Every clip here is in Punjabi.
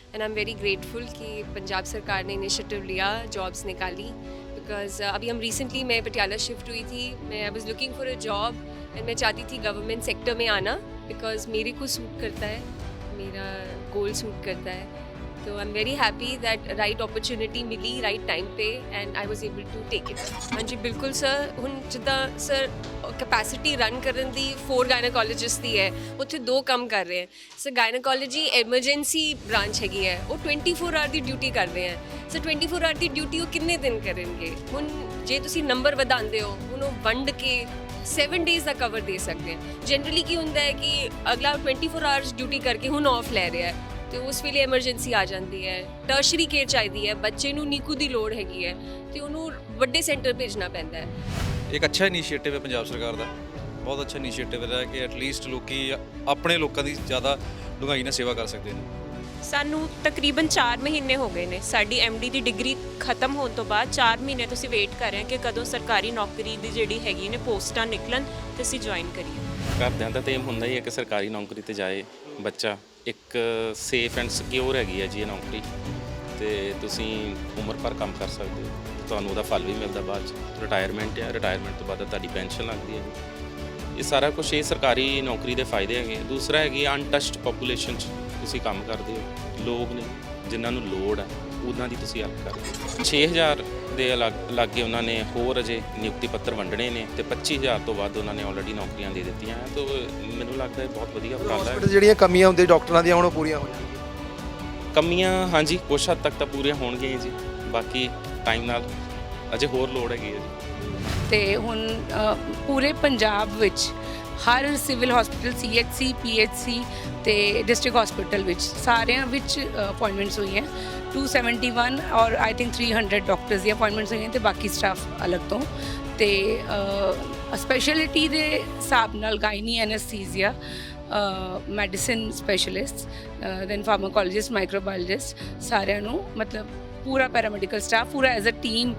And I am very grateful कि पंजाब सरकार ने इनिशिएटिव लिया, जॉब्स निकाली। बिकॉज अभी हम रिसेंटली मैं पटियाला शिफ्ट हुई थी, मैं I was looking for a job and मैं चाहती थी गवर्नमेंट सेक्टर में आना, बिकॉज मेरे को सूट करता है, मेरा गोल सूट करता है। तो I am very happy that right opportunity मिली राइट टाइम पे and I was able to take it. हाँ जी बिल्कुल सर, ਹੁਣ ਜਿੱਦਾਂ ਸਰ ਕੈਪੈਸਿਟੀ ਰਨ ਕਰਨ ਦੀ 4 ਗਾਇਨੋਕੋਲੋਜਿਸਟ ਦੀ ਹੈ, ਉੱਥੇ 2 ਕੰਮ ਕਰ ਰਹੇ ਹੈ। ਸਰ ਗਾਇਨੋਕੋਲੋਜੀ ਐਮਰਜੈਂਸੀ ਬ੍ਰਾਂਚ ਹੈਗੀ ਹੈ, ਉਹ 24 ਆਵਰ ਦੀ ਡਿਊਟੀ ਕਰ ਰਹੇ ਹੈ। ਸਰ 24 ਆਵਰ ਦੀ ਡਿਊਟੀ ਉਹ ਕਿੰਨੇ ਦਿਨ ਕਰਨਗੇ? ਹੁਣ ਜੇ ਤੁਸੀਂ ਨੰਬਰ ਵਧਾਉਂਦੇ ਹੋ, ਹੁਣ ਉਹ ਵੰਡ ਕੇ 7 ਡੇਜ਼ ਦਾ ਕਵਰ ਦੇ ਸਕਦੇ ਆ। ਜਨਰਲੀ ਕੀ ਹੁੰਦਾ ਹੈ ਕਿ ਅਗਲਾ 24 ਆਵਰਸ ਡਿਊਟੀ ਕਰਕੇ ਹੁਣ ਆਫ ਲੈ ਰਿਹਾ ਹੈ, ਤੇ ਉਸ ਵੇਲੇ ਐਮਰਜੈਂਸੀ ਆ ਜਾਂਦੀ ਹੈ, ਟਰਸ਼ਰੀ ਕੇਅਰ ਚਾਹੀਦੀ ਹੈ, ਬੱਚੇ ਨੂੰ ਨੀਕੂ ਦੀ ਲੋੜ ਹੈਗੀ ਹੈ, ਤੇ ਉਹਨੂੰ ਵੱਡੇ ਸੈਂਟਰ ਭੇਜਣਾ ਪੈਂਦਾ ਹੈ। एक अच्छा इनीशिएटिव है पंजाब सरकार का, बहुत अच्छा इनीशिएटिव है कि एटलीस्ट लोकी अपने लोगों की ज़्यादा डूंघाई ਨਾਲ सेवा कर सकते हैं। ਸਾਨੂੰ ਤਕਰੀਬਨ 4 ਮਹੀਨੇ ਹੋ ਗਏ ਨੇ ਸਾਡੀ ਐਮਡੀ ਦੀ ਡਿਗਰੀ ਖਤਮ ਹੋਣ ਤੋਂ ਬਾਅਦ 4 ਮਹੀਨੇ ਤੋਂ ਅਸੀਂ ਵੇਟ ਕਰ ਰਹੇ ਹਾਂ ਕਿ ਕਦੋਂ ਸਰਕਾਰੀ ਨੌਕਰੀ ਦੀ ਜਿਹੜੀ ਹੈਗੀ ਨੇ ਪੋਸਟਾਂ ਨਿਕਲਣ ਤੇ ਅਸੀਂ ਜੁਆਇਨ ਕਰੀਏ। ਘਰਦਿਆਂ ਦਾ ਤਾਂ ਏਮ ਹੁੰਦਾ ਹੀ ਹੈ ਕਿ ਸਰਕਾਰੀ ਨੌਕਰੀ ਤੇ ਜਾਏ ਬੱਚਾ, ਇੱਕ ਸੇਫ ਐਂਡ ਸਿਕਿਉਰ ਹੈਗੀ ਹੈ ਜੀ ਇਹ ਨੌਕਰੀ, ਤੇ ਤੁਸੀਂ ਉਮਰ ਭਰ ਕੰਮ ਕਰ ਸਕਦੇ ਹੋ, ਤੁਹਾਨੂੰ ਉਹਦਾ ਫਲ ਵੀ ਮਿਲਦਾ ਬਾਅਦ 'ਚ। ਰਿਟਾਇਰਮੈਂਟ ਹੈ, ਰਿਟਾਇਰਮੈਂਟ ਤੋਂ ਬਾਅਦ ਤੁਹਾਡੀ ਪੈਨਸ਼ਨ ਲੱਗਦੀ ਹੈ ਜੀ। ਇਹ ਸਾਰਾ ਕੁਝ ਇਹ ਸਰਕਾਰੀ ਨੌਕਰੀ ਦੇ ਫਾਇਦੇ ਹੈਗੇ। ਦੂਸਰਾ ਹੈਗੀ ਅਨਟੱਚਡ ਪੋਪੂਲੇਸ਼ਨ 'ਚ ਤੁਸੀਂ ਕੰਮ ਕਰਦੇ ਹੋ, ਲੋਕ ਨੇ ਜਿਨ੍ਹਾਂ ਨੂੰ ਲੋੜ ਹੈ ਉਹਨਾਂ ਦੀ ਤੁਸੀਂ ਹੈਲਪ ਕਰਦੇ ਹੋ। 6000 ਦੇ ਲਾਗੇ ਉਹਨਾਂ ਨੇ ਹੋਰ ਅਜੇ ਨਿਯੁਕਤੀ ਪੱਤਰ ਵੰਡਣੇ ਨੇ, ਤੇ 25000 ਤੋਂ ਵੱਧ ਉਹਨਾਂ ਨੇ ਆਲਰੇਡੀ ਨੌਕਰੀਆਂ ਦੇ ਦਿੱਤੀਆਂ। ਤਾਂ ਮੈਨੂੰ ਲੱਗਦਾ ਇਹ ਬਹੁਤ ਵਧੀਆ ਉਪਰਾਲਾ ਹੈ। ਹਸਪੀਟਲ ਜਿਹੜੀਆਂ ਕਮੀਆਂ ਹੁੰਦੀਆਂ ਡਾਕਟਰਾਂ ਦੀਆਂ ਹੁਣ ਉਹ ਪੂਰੀਆਂ ਹੋ ਜਾਣਗੀਆਂ। ਕਮੀਆਂ ਹਾਂਜੀ ਕੁਛ ਹੱਦ ਤੱਕ ਤਾਂ ਪੂਰੀਆਂ ਹੋਣਗੀਆਂ ਜੀ, ਬਾਕੀ ਟਾਈਮ ਨਾਲ ਅਜੇ ਹੋਰ ਲੋੜ ਹੈਗੀ ਹੈ ਜੀ। ਤੇ ਹੁਣ ਪੂਰੇ ਪੰਜਾਬ ਵਿੱਚ ਹਰ ਸਿਵਲ ਹਸਪੀਟਲ ਸੀਐਚਸੀ ਪੀਐਚਸੀ ਤੇ ਡਿਸਟ੍ਰਿਕਟ ਹਸਪੀਟਲ ਵਿੱਚ ਸਾਰਿਆਂ ਵਿੱਚ ਅਪਾਇੰਟਮੈਂਟਸ ਹੋਈਆਂ 271 ਔਰ I think 300 doctors the appointments ਹੋਈਆਂ ਤੇ ਬਾਕੀ ਸਟਾਫ ਅਲੱਗ ਤੋਂ। ਤੇ ਸਪੈਸ਼ਲਿਟੀ ਦੇ ਹਿਸਾਬ ਨਾਲ gynae anaesthesia, medicine specialist, then pharmacologist, microbiologist, ਸਾਰਿਆਂ ਨੂੰ ਮਤਲਬ ਪੂਰਾ ਪੈਰਾਮੈਡੀਕਲ ਸਟਾਫ ਪੂਰਾ ਐਜ਼ ਅ ਟੀਮ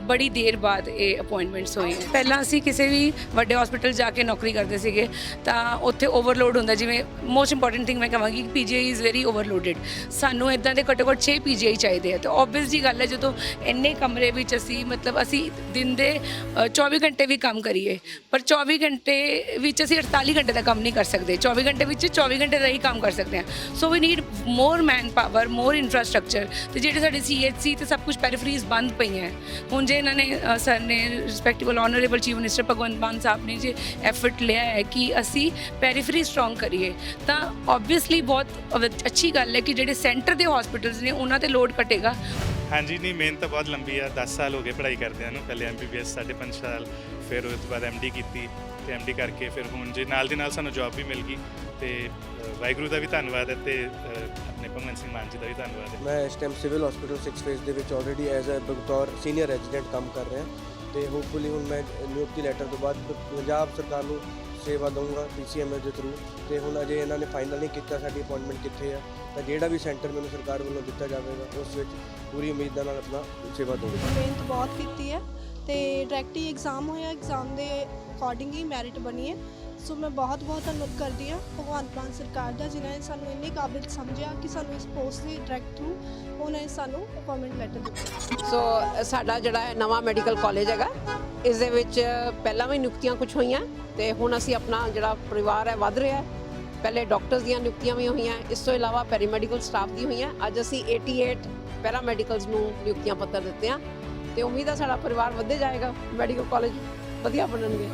ਬੜੀ ਦੇਰ ਬਾਅਦ ਇਹ ਅਪਾਇੰਟਮੈਂਟਸ ਹੋਏ। ਪਹਿਲਾਂ ਅਸੀਂ ਕਿਸੇ ਵੀ ਵੱਡੇ ਹਸਪੀਟਲ ਜਾ ਕੇ ਨੌਕਰੀ ਕਰਦੇ ਸੀਗੇ ਤਾਂ ਉੱਥੇ ਓਵਰਲੋਡ ਹੁੰਦਾ, ਜਿਵੇਂ ਮੋਸਟ ਇੰਪੋਰਟੈਂਟ ਥਿੰਗ ਮੈਂ ਕਹਾਂਗੀ ਕਿ ਪੀਜੀਆਈ ਇਜ਼ ਵੈਰੀ ਓਵਰਲੋਡਡ। ਸਾਨੂੰ ਇੱਦਾਂ ਦੇ ਘੱਟੋ ਘੱਟ 6 ਪੀਜੀਆਈ ਚਾਹੀਦੇ ਆ, ਤਾਂ ਓਬਵੀਅਸ ਜੀ ਗੱਲ ਹੈ ਜਦੋਂ ਇੰਨੇ ਕਮਰੇ ਵਿੱਚ ਅਸੀਂ ਦਿਨ ਦੇ 24 ਘੰਟੇ ਵੀ ਕੰਮ ਕਰੀਏ, ਪਰ 24 ਘੰਟੇ ਵਿੱਚ ਅਸੀਂ 48 ਘੰਟੇ ਦਾ ਕੰਮ ਨਹੀਂ ਕਰ ਸਕਦੇ, 24 ਘੰਟੇ ਵਿੱਚ 24 ਘੰਟੇ ਦਾ ਹੀ ਕੰਮ ਕਰ ਸਕਦੇ ਹਾਂ। So we need more manpower, more infrastructure. ਤੇ ਜਿਹੜੇ ਸਾਡੇ ਸੀਐਚਸੀ ਤੇ ਸਭ ਕੁਝ ਪੈਰੀਫਰੀਜ਼ ਬੰਦ ਪਈਆਂ। ਹੁਣ ਜੇ ਇਹਨਾਂ ਨੇ ਸਰ ਨੇ respectable honourable chief minister Bhagwant Mann sahib ਨੇ ਜੇ ਐਫਰਟ ਲਿਆ ਹੈ ਕਿ ਅਸੀਂ ਪੈਰੀਫਰੀ ਸਟਰੋਂਗ ਕਰੀਏ, ਤਾਂ ਓਬਵੀਅਸਲੀ ਬਹੁਤ ਅੱਛੀ ਗੱਲ ਹੈ ਕਿ ਜਿਹੜੇ ਸੈਂਟਰ ਦੇ ਹਸਪੀਟਲਸ ਨੇ ਉਹਨਾਂ ਤੇ ਲੋਡ ਘਟੇਗਾ। ਹਾਂਜੀ ਨਹੀਂ, ਮਿਹਨਤ ਤਾਂ ਬਹੁਤ ਲੰਬੀ ਆ। 10 ਸਾਲ ਹੋ ਗਏ ਪੜ੍ਹਾਈ ਕਰਦਿਆਂ ਨੂੰ। ਪਹਿਲੇ ਐਮਬੀਬੀਐਸ 5.5 ਸਾਲ, ਫਿਰ ਉਸ ਤੋਂ ਬਾਅਦ ਐਮਡੀ ਕੀਤੀ, ਤੇ ਐਮਡੀ ਕਰਕੇ ਫਿਰ ਹੁਣ ਜੇ ਨਾਲ ਦੀ ਨਾਲ ਸਾਨੂੰ ਜੌਬ ਵੀ ਮਿਲ ਗਈ। ਤੇ ਵਾਹਿਗੁਰੂ ਦਾ ਵੀ ਧੰਨਵਾਦ ਹੈ ਤੇ ਆਪਣੇ ਭਗਵੰਤ ਸਿੰਘ ਮਾਨ ਜੀ ਦਾ ਵੀ ਧੰਨਵਾਦ ਹੈ। ਮੈਂ ਇਸ ਟਾਈਮ ਸਿਵਲ ਹਸਪੀਟਲ 6 ਫੇਜ਼ ਦੇ ਵਿੱਚ ਆਲਰੇਡੀ ਐਜ਼ ਅ ਬਤੌਰ ਸੀਨੀਅਰ ਰੈਜ਼ੀਡੈਂਟ ਕੰਮ ਕਰ ਰਿਹਾ, ਤੇ ਹੋਪਫੁਲੀ ਹੁਣ ਮੈਂ ਨਿਯੁਕਤੀ ਲੈਟਰ ਤੋਂ ਬਾਅਦ ਪੰਜਾਬ ਸਰਕਾਰ ਨੂੰ ਸੇਵਾ ਦਊਂਗਾ ਪੀਸੀਐਮਐਸ ਦੇ ਥਰੂ। ਤੇ ਹੁਣ ਅਜੇ ਇਹਨਾਂ ਨੇ ਫਾਈਨਲ ਨਹੀਂ ਕੀਤਾ ਸਾਡੀ ਅਪਾਇੰਟਮੈਂਟ ਕਿੱਥੇ ਆ, ਤਾਂ ਜਿਹੜਾ ਵੀ ਸੈਂਟਰ ਮੈਨੂੰ ਸਰਕਾਰ ਵੱਲੋਂ ਦਿੱਤਾ ਜਾਵੇਗਾ ਉਸ ਵਿੱਚ ਪੂਰੀ ਉਮੀਦਾਂ ਨਾਲ ਆਪਣਾ ਸੇਵਾ ਦਊਂਗਾ। ਮਿਹਨਤ ਬਹੁਤ ਕੀਤੀ ਹੈ ਤੇ ਡਾਇਰੈਕਟ ਹੀ ਐਗਜ਼ਾਮ ਹੋਇਆ, ਐਗਜ਼ਾਮ ਦੇ ਅਕੋਰਡਿੰਗ ਹੀ ਮੈਰਿਟ ਬਣੀ ਹੈ। ਸੋ ਮੈਂ ਬਹੁਤ ਧੰਨਵਾਦ ਕਰਦੀ ਹਾਂ ਭਗਵੰਤ ਮਾਨ ਸਰਕਾਰ ਦਾ, ਜਿਨ੍ਹਾਂ ਨੇ ਸਾਨੂੰ ਇੰਨੇ ਕਾਬਿਲ ਸਮਝਿਆ ਕਿ ਸਾਨੂੰ ਇਸ ਪੋਸਟ ਦੇ ਡਾਇਰੈਕਟ ਥਰੂ ਉਹਨਾਂ ਨੇ ਸਾਨੂੰ ਅਪਾਇੰਟਮੈਂਟ ਲੈਟਰ ਦਿੱਤਾ। ਸੋ ਸਾਡਾ ਜਿਹੜਾ ਹੈ ਨਵਾਂ ਮੈਡੀਕਲ ਕਾਲਜ ਹੈਗਾ, ਇਸ ਦੇ ਵਿੱਚ ਪਹਿਲਾਂ ਵੀ ਨਿਯੁਕਤੀਆਂ ਕੁਝ ਹੋਈਆਂ ਤੇ ਹੁਣ ਅਸੀਂ ਆਪਣਾ ਜਿਹੜਾ ਪਰਿਵਾਰ ਹੈ ਵੱਧ ਰਿਹਾ। ਪਹਿਲੇ ਡਾਕਟਰਸ ਦੀਆਂ ਨਿਯੁਕਤੀਆਂ ਵੀ ਹੋਈਆਂ, ਇਸ ਤੋਂ ਇਲਾਵਾ ਪੈਰਾਮੈਡੀਕਲ ਸਟਾਫ ਦੀ ਹੋਈਆਂ। ਅੱਜ ਅਸੀਂ 88 ਪੈਰਾਮੈਡੀਕਲਸ ਨੂੰ ਨਿਯੁਕਤੀਆਂ ਪੱਤਰ ਦਿੱਤੇ ਆ, ਤੇ ਉਮੀਦ ਹੈ ਸਾਡਾ ਪਰਿਵਾਰ ਵੱਧਦੇ ਜਾਏਗਾ, ਮੈਡੀਕਲ ਕਾਲਜ ਵਧੀਆ ਬਣਨਗੇ।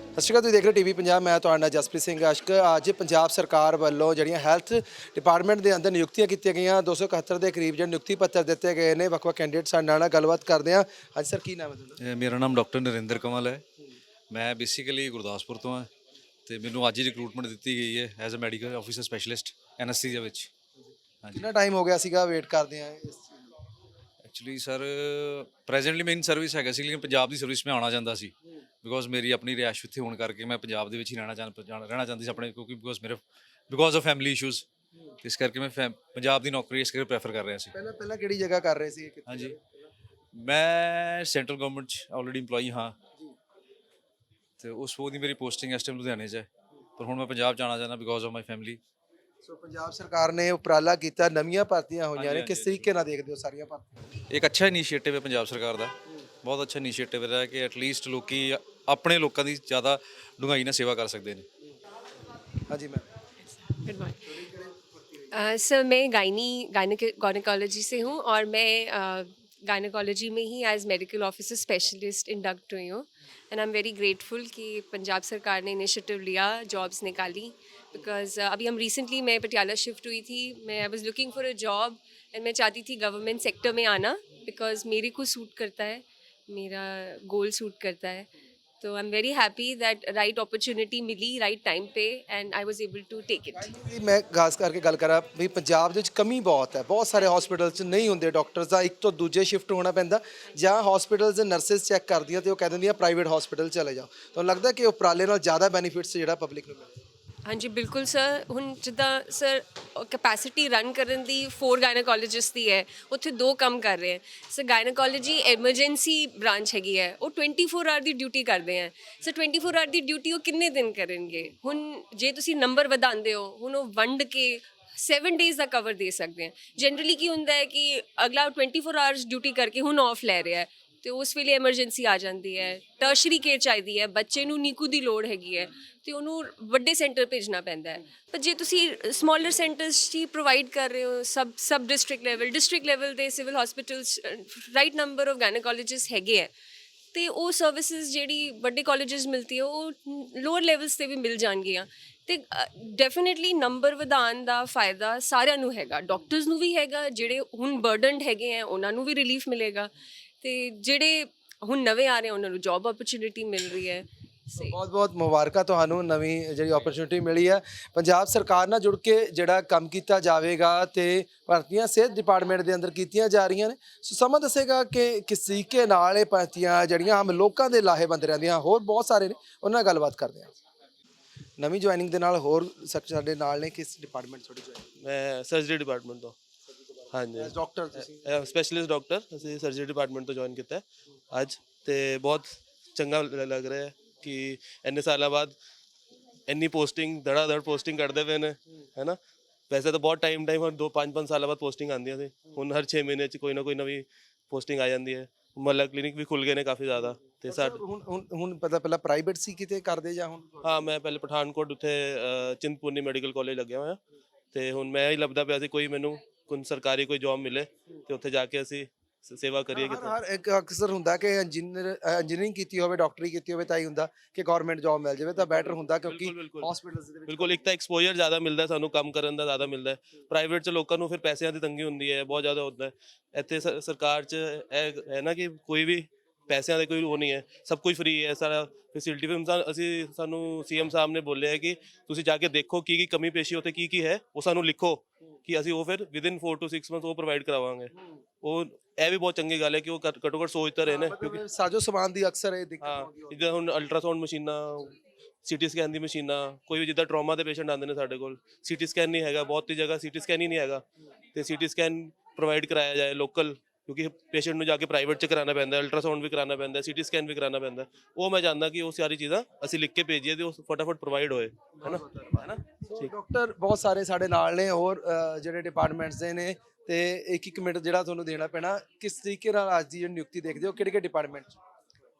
ਸਤਿ ਸ਼੍ਰੀ ਅਕਾਲ, ਤੁਸੀਂ ਦੇਖ ਰਹੇ ਟੀਵੀ ਪੰਜਾਬ, ਮੈਂ ਤੁਹਾਡਾ ਜਸਪ੍ਰੀਤ ਸਿੰਘ ਆਸ਼ਕ। ਅੱਜ ਪੰਜਾਬ ਸਰਕਾਰ ਵੱਲੋਂ ਜਿਹੜੀਆਂ ਹੈਲਥ ਡਿਪਾਰਟਮੈਂਟ ਦੇ ਅੰਦਰ ਨਿਯੁਕਤੀਆਂ ਕੀਤੀਆਂ ਗਈਆਂ, 271 ਦੇ ਕਰੀਬ ਜਿਹੜੇ ਨਿਯੁਕਤੀ ਪੱਤਰ ਦਿੱਤੇ ਗਏ ਨੇ ਵੱਖ-ਵੱਖ ਕੈਂਡੀਡੇਟ ਸਾਡੇ ਨਾਲ ਗੱਲਬਾਤ ਕਰਦੇ ਹਾਂ। ਅੱਜ ਸਰ ਕੀ ਨਾਮ ਹੈ ਤੁਹਾਡਾ? ਮੇਰਾ ਨਾਮ ਡਾਕਟਰ ਨਰਿੰਦਰ ਕਮਲ ਹੈ। ਮੈਂ ਬੇਸਿਕਲੀ ਗੁਰਦਾਸਪੁਰ ਤੋਂ ਹਾਂ, ਤੇ ਮੈਨੂੰ ਅੱਜ ਹੀ ਰਿਕਰੂਟਮੈਂਟ ਦਿੱਤੀ ਗਈ ਹੈ as a medical officer specialist anaesthesia ਵਿੱਚ। ਹਾਂਜੀ, ਕਿੰਨਾ ਟਾਈਮ ਹੋ ਗਿਆ ਸੀਗਾ ਵੇਟ ਕਰਦੇ ਆ? Actually sir presently main service ਹੈਗਾ ਸੀ, ਲੇਕਿਨ ਪੰਜਾਬ ਦੀ ਸਰਵਿਸ ਮੈਂ ਆਉਣਾ ਚਾਹੁੰਦਾ ਸੀ ਬਿਕੋਜ਼ ਮੇਰੀ ਆਪਣੀ ਰਿਹਾਇਸ਼ ਉੱਥੇ ਹੋਣ ਕਰਕੇ ਮੈਂ ਪੰਜਾਬ ਦੇ ਵਿੱਚ ਹੀ ਰਹਿਣਾ ਚਾਹੁੰਦੀ ਸੀ ਆਪਣੇ, ਕਿਉਂਕਿ ਬਿਕੋਜ਼ ਆਫ ਫੈਮਿਲੀ ਇਸ਼ੂਜ਼। ਇਸ ਕਰਕੇ ਮੈਂ ਪੰਜਾਬ ਦੀ ਨੌਕਰੀ ਇਸ ਕਰਕੇ ਪ੍ਰੈਫਰ ਕਰ ਰਿਹਾ ਸੀ। ਪਹਿਲਾਂ ਕਿਹੜੀ ਜਗ੍ਹਾ ਕਰ ਰਹੇ ਸੀ? ਹਾਂਜੀ, ਮੈਂ ਸੈਂਟਰਲ ਗਵਰਨਮੈਂਟ 'ਚ ਆਲਰੇਡੀ ਇੰਪਲੋਈ ਹਾਂ, ਤੇ ਉਸ ਦੀ ਮੇਰੀ ਪੋਸਟਿੰਗ ਇਸ ਟਾਈਮ ਲੁਧਿਆਣੇ 'ਚ ਹੈ, ਪਰ ਹੁਣ ਮੈਂ ਪੰਜਾਬ ਜਾਣਾ ਚਾਹੁੰਦਾ ਬਿਕੋਜ਼ ਆਫ ਮਾਈ ਫੈਮਿਲੀ। ਸੋ ਪੰਜਾਬ ਸਰਕਾਰ ਨੇ ਉਪਰਾਲਾ ਕੀਤਾ, ਨਵੀਆਂ ਭਰਤੀਆਂ ਹੋਈਆਂ ਨੇ, ਹਾਂਜੀ, ਕਿਸ ਤਰੀਕੇ ਨਾਲ ਦੇਖਦੇ ਹੋ ਸਾਰੀਆਂ ਭਰਤੀਆਂ? ਇੱਕ ਅੱਛਾ ਇਨੀਸ਼ੀਏਟਿਵ ਹੈ ਪੰਜਾਬ ਸਰਕਾਰ ਦਾ, ਬਹੁਤ ਅੱਛਾ ਇਨੀਸ਼ੀਏਟਿਵ ਹੈ ਕਿ ਐਟਲੀਸਟ ਲੋਕੀ ਆਪਣੇ ਲੋਕਾਂ ਦੀ ਜ਼ਿਆਦਾ ਡੂੰਘਾਈ ਨਾਲ ਸੇਵਾ ਕਰ ਸਕਦੇ ਨੇ। ਹਾਂਜੀ ਮੈਮ, गुड मॉर्निंग सर, मैं गायनेकोलॉजी से हूँ और मैं गायनेकोलॉजी में ही as medical officer specialist induct हुई हूँ। And I am very grateful कि पंजाब सरकार ने इनिशिएटिव लिया, जॉब्स निकाली, बिकॉज अभी हम रिसेंटली मैं पटियाला शिफ्ट हुई थी। मैं I was looking for a job and मैं चाहती थी गवर्नमेंट सेक्टर में आना, बिकॉज मेरे को सूट करता है, मेरा गोल सूट करता है। तो I am very happy that right opportunity मिली राइट टाइम पे and I was able to take it. ਵੀ ਮੈਂ ਖਾਸ ਕਰਕੇ ਗੱਲ ਕਰਾਂ ਵੀ ਪੰਜਾਬ ਦੇ ਵਿੱਚ ਕਮੀ ਬਹੁਤ ਹੈ, ਬਹੁਤ ਸਾਰੇ ਹਸਪੀਟਲ 'ਚ ਨਹੀਂ ਹੁੰਦੇ ਡਾਕਟਰਸ ਦਾ, ਇੱਕ ਤੋਂ ਦੂਜੇ ਸ਼ਿਫਟ ਹੋਣਾ ਪੈਂਦਾ, ਜਾਂ ਹਸਪੀਟਲਸ ਦੇ ਨਰਸਿਸ ਚੈੱਕ ਕਰਦੀਆਂ ਤੇ ਉਹ ਕਹਿ ਦਿੰਦੀਆਂ ਪ੍ਰਾਈਵੇਟ ਹਸਪੀਟਲ ਚਲੇ ਜਾਓ। ਤੁਹਾਨੂੰ ਲੱਗਦਾ ਕਿ ਉਪਰਾਲੇ ਨਾਲ ਜ਼ਿਆਦਾ ਬੈਨੀਫਿਟਸ ਜਿਹੜਾ ਪਬਲਿਕ ਨੂੰ ਮਿਲਦੇ? हाँ जी बिल्कुल सर। हुण जिद्दां सर कैपेसिटी रन करन दी 4 गायनेकोलॉजिस्ट दी है, उत्थे 2 कम कर रहे हैं सर। गायनेकोलॉजी एमरजेंसी ब्रांच हैगी है, वो 24 आवर दी ड्यूटी करते हैं सर। 24 आवर दी ड्यूटी वो किन्ने दिन करेंगे? हुण जे तुसी नंबर वधांदे हो, हुण वो वंड के 7 डेज़ का कवर दे सकते हैं। जनरली की हुंदा है कि अगला 24 आवर्स ड्यूटी करके हुण ऑफ लै रहा है, तो उस ਵੇਲੇ ਐਮਰਜੈਂਸੀ ਆ ਜਾਂਦੀ ਹੈ, ਟਰਸ਼ਰੀ ਕੇਅਰ ਚਾਹੀਦੀ ਹੈ, ਬੱਚੇ ਨੂੰ ਨੀਕੂ ਦੀ ਲੋੜ ਹੈਗੀ ਹੈ ਤੇ ਉਹਨੂੰ ਵੱਡੇ ਸੈਂਟਰ ਭੇਜਣਾ ਪੈਂਦਾ ਹੈ। ਪਰ ਜੇ ਤੁਸੀਂ ਸਮਾਲਰ ਸੈਂਟਰਸ 'ਚ ਹੀ ਪ੍ਰੋਵਾਈਡ ਕਰ ਰਹੇ ਹੋ, ਸਬ ਡਿਸਟ੍ਰਿਕਟ ਲੈਵਲ ਦੇ civil hospitals right number of gynaecologist ਹੈਗੇ ਹੈ, ਤੇ ਉਹ ਸਰਵਿਸਿਜ਼ ਜਿਹੜੀ ਵੱਡੇ ਕਾਲਜਸ ਮਿਲਦੀ ਹੈ ਉਹ ਲੋਅਰ ਲੈਵਲਸ ਤੇ ਵੀ ਮਿਲ ਜਾਣਗੀਆਂ। ਤੇ ਡੈਫੀਨਿਟਲੀ ਨੰਬਰ ਵਧਾਉਣ ਦਾ ਫਾਇਦਾ ਸਾਰਿਆਂ ਨੂੰ ਹੈਗਾ, ਡਾਕਟਰਸ ਨੂੰ ਵੀ ਹੈਗਾ, ਜਿਹੜੇ ਹੁਣ ਬਰਡਨਡ ਹੈਗੇ ਆ ਉਹਨਾਂ ਨੂੰ ਵੀ ਰਿਲੀਫ ਮਿਲੇਗਾ, ਤੇ ਜਿਹੜੇ ਹੁਣ ਨਵੇਂ ਆ ਰਹੇ ਉਹਨਾਂ ਨੂੰ ਜੌਬ ਓਪਰਚੁਨਿਟੀ ਮਿਲ ਰਹੀ ਹੈ। ਬਹੁਤ ਬਹੁਤ ਮੁਬਾਰਕਾਂ ਤੁਹਾਨੂੰ, ਨਵੀਂ ਜਿਹੜੀ ਓਪਰਚੁਨਿਟੀ ਮਿਲੀ ਹੈ। ਪੰਜਾਬ ਸਰਕਾਰ ਨਾਲ ਜੁੜ ਕੇ ਜਿਹੜਾ ਕੰਮ ਕੀਤਾ ਜਾਵੇਗਾ ਤੇ ਭਰਤੀਆਂ ਸਿਹਤ ਡਿਪਾਰਟਮੈਂਟ ਦੇ ਅੰਦਰ ਕੀਤੀਆਂ ਜਾ ਰਹੀਆਂ ਨੇ। ਸੋ ਸਮਾਂ ਦੱਸੇਗਾ ਕਿ ਕਿਸ ਤਰੀਕੇ ਨਾਲ ਇਹ ਭਰਤੀਆਂ ਜਿਹੜੀਆਂ ਆਮ ਲੋਕਾਂ ਦੇ ਲਾਹੇਵੰਦ ਰਹਿੰਦੀਆਂ। ਹੋਰ ਬਹੁਤ ਸਾਰੇ ਨੇ, ਉਹਨਾਂ ਨਾਲ ਗੱਲਬਾਤ ਕਰਦੇ ਹਾਂ। ਨਵੀਂ ਜੁਆਇਨਿੰਗ ਦੇ ਨਾਲ ਹੋਰ ਸਾਡੇ ਨਾਲ ਨੇ, ਕਿਸ ਡਿਪਾਰਟਮੈਂਟ ਤੁਹਾਡੀ ਜੁਆਇਨਿੰਗ? ਮੈਂ ਸਰਜਰੀ ਡਿਪਾਰਟਮੈਂਟ ਤੋਂ। ਹਾਂਜੀ, ਡਾਕਟਰ ਤੁਸੀਂ? ਸਪੈਸ਼ਲਿਸਟ ਡਾਕਟਰ, ਅਸੀਂ ਸਰਜਰੀ ਡਿਪਾਰਟਮੈਂਟ ਤੋਂ ਜੁਆਇਨ ਕੀਤਾ ਅੱਜ, ਤੇ ਬਹੁਤ ਚੰਗਾ ਲੱਗ ਰਿਹਾ ਹੈ ਕਿ ਇੰਨੇ ਸਾਲਾਂ ਬਾਅਦ ਇੰਨੀ ਪੋਸਟਿੰਗ ਧੜਾ ਪੋਸਟਿੰਗ ਕਰਦੇ ਪਏ ਨੇ, ਹੈ ਨਾ। ਵੈਸੇ ਤਾਂ ਬਹੁਤ ਟਾਈਮ ਹੁਣ 2-5 ਸਾਲਾਂ ਬਾਅਦ ਪੋਸਟਿੰਗ ਆਉਂਦੀਆਂ ਸੀ, ਹੁਣ ਹਰ 6 ਮਹੀਨੇ 'ਚ ਕੋਈ ਨਾ ਕੋਈ ਨਵੀਂ ਪੋਸਟਿੰਗ ਆ ਜਾਂਦੀ ਹੈ। ਮੁਹੱਲਾ ਕਲੀਨਿਕ ਵੀ ਖੁੱਲ ਗਏ ਨੇ ਕਾਫੀ ਜ਼ਿਆਦਾ। ਤੇ ਹੁਣ ਪਤਾ ਪਹਿਲਾਂ ਪ੍ਰਾਈਵੇਟ ਸੀ ਕਿਤੇ ਕਰਦੇ ਜਾਂ ਹੁਣ? ਹਾਂ, ਮੈਂ ਪਹਿਲੇ ਪਠਾਨਕੋਟ ਉੱਥੇ ਚਿੰਤਪੁਰਨੀ ਮੈਡੀਕਲ ਕਾਲਜ ਲੱਗਿਆ ਹੋਇਆ, ਤੇ ਹੁਣ ਮੈਂ ਹੀ ਲੱਭਦਾ ਪਿਆ ਸੀ ਕੋਈ ਮੈਨੂੰ ਕੋਈ ਸਰਕਾਰੀ ਕੋਈ ਜੌਬ ਮਿਲੇ ਤੇ ਉੱਥੇ ਜਾ ਕੇ ਅਸੀਂ ਸੇਵਾ ਕਰੀਏ ਕਿਤੇ। ਹਰ ਇੱਕ ਅਕਸਰ ਹੁੰਦਾ ਕਿ ਇੰਜੀਨੀਅਰਿੰਗ ਕੀਤੀ ਹੋਵੇ, ਡਾਕਟਰੀ ਕੀਤੀ ਹੋਵੇ ਤਾਂ ਹੀ ਹੁੰਦਾ ਕਿ ਗਵਰਨਮੈਂਟ ਜੌਬ ਮਿਲ ਜਾਵੇ ਤਾਂ ਬੈਟਰ ਹੁੰਦਾ, ਕਿਉਂਕਿ ਹਸਪੀਟਲਸ ਦੇ ਵਿੱਚ ਬਿਲਕੁਲ ਇੱਕ ਤਾਂ ਐਕਸਪੋਜ਼ਰ ਜ਼ਿਆਦਾ ਮਿਲਦਾ ਸਾਨੂੰ, ਕੰਮ ਕਰਨ ਦਾ ਜ਼ਿਆਦਾ ਮਿਲਦਾ ਹੈ। ਪ੍ਰਾਈਵੇਟ 'ਚ ਲੋਕਾਂ ਨੂੰ ਫਿਰ ਪੈਸਿਆਂ ਦੀ ਤੰਗੀ ਹੁੰਦੀ ਹੈ, ਬਹੁਤ ਜ਼ਿਆਦਾ ਹੁੰਦਾ ਹੈ। ਇੱਥੇ ਸਰਕਾਰ 'ਚ ਇਹ ਹੈ ਨਾ ਕਿ ਕੋਈ ਵੀ ਪੈਸਿਆਂ ਦਾ ਕੋਈ ਉਹ ਨਹੀਂ ਹੈ, ਸਭ ਕੁਝ ਫ੍ਰੀ ਹੈ, ਸਾਰਾ ਫੈਸਿਲਿਟੀ। ਅਸੀਂ ਸਾਨੂੰ ਸੀਐਮ ਸਾਹਿਬ ਨੇ ਬੋਲਿਆ ਹੈ ਕਿ ਤੁਸੀਂ ਜਾ ਕੇ ਦੇਖੋ ਕੀ ਕਮੀ ਪੇਸ਼ੀ ਉੱਥੇ ਕੀ ਹੈ, ਉਹ ਸਾਨੂੰ ਲਿਖੋ ਕਿ ਅਸੀਂ ਉਹ ਫਿਰ ਵਿਦਿਨ 4 to 6 ਮੰਥ ਉਹ ਪ੍ਰੋਵਾਈਡ ਕਰਾਵਾਂਗੇ। ਉਹ ਇਹ ਵੀ ਬਹੁਤ ਚੰਗੀ ਗੱਲ ਹੈ ਕਿ ਉਹ ਘੱਟੋ ਘੱਟ ਸੋਚ ਤਾਂ ਰਹੇ ਨੇ, ਕਿਉਂਕਿ ਸਾਜੋ ਸਮਾਨ ਦੀ ਅਕਸਰ ਇਹ ਦਿੱਕਤ ਆਉਂਦੀ ਹੈ। ਜਿੱਦਾਂ ਹੁਣ ਅਲਟਰਾਸਾਊਂਡ ਮਸ਼ੀਨਾਂ, ਸੀਟੀ ਸਕੈਨ ਦੀ ਮਸ਼ੀਨਾਂ, ਕੋਈ ਵੀ ਜਿੱਦਾਂ ਟਰਾਮਾ ਦੇ ਪੇਸ਼ੈਂਟ ਆਉਂਦੇ ਨੇ ਸਾਡੇ ਕੋਲ, ਸੀਟੀ ਸਕੈਨ ਨਹੀਂ ਹੈਗਾ, ਬਹੁਤ ਹੀ ਜਗ੍ਹਾ ਸੀਟੀ ਸਕੈਨ ਹੀ ਨਹੀਂ ਹੈਗਾ, ਤੇ ਸੀਟੀ ਸਕੈਨ ਪ੍ਰੋਵਾਈਡ ਕਰਾਇਆ ਜਾਏ ਲੋਕਲ, ਕਿਉਂਕਿ ਪੇਸ਼ੈਂਟ ਨੂੰ ਜਾ ਕੇ ਪ੍ਰਾਈਵੇਟ 'ਚ ਕਰਾਉਣਾ ਪੈਂਦਾ, ਅਲਟਰਾਸਾਊਂਡ ਵੀ ਕਰਾਉਣਾ ਪੈਂਦਾ, ਸੀਟੀ ਸਕੈਨ ਵੀ ਕਰਾਉਣਾ ਪੈਂਦਾ। ਉਹ ਮੈਂ ਚਾਹੁੰਦਾ ਕਿ ਉਹ ਸਾਰੀ ਚੀਜ਼ਾਂ ਅਸੀਂ ਲਿਖ ਕੇ ਭੇਜੀਏ ਤੇ ਉਹ ਫਟਾਫਟ ਪ੍ਰੋਵਾਈਡ ਹੋਏ, ਹੈ ਨਾ। ਡਾਕਟਰ ਬਹੁਤ ਸਾਰੇ ਸਾਡੇ ਨਾਲ ਨੇ, ਹੋਰ ਜਿਹੜੇ ਡਿਪਾਰਟਮੈਂਟਸ ਦੇ ਨੇ, ਤੇ ਇੱਕ ਮਿੰਟ ਜਿਹੜਾ ਤੁਹਾਨੂੰ ਦੇਣਾ ਪੈਣਾ। ਕਿਸ ਤਰੀਕੇ ਨਾਲ ਅੱਜ ਦੀ ਜਿਹੜੀ ਨਿਯੁਕਤੀ ਦੇਖਦੇ ਹੋ, ਕਿਹੜੇ ਡਿਪਾਰਟਮੈਂਟ 'ਚ?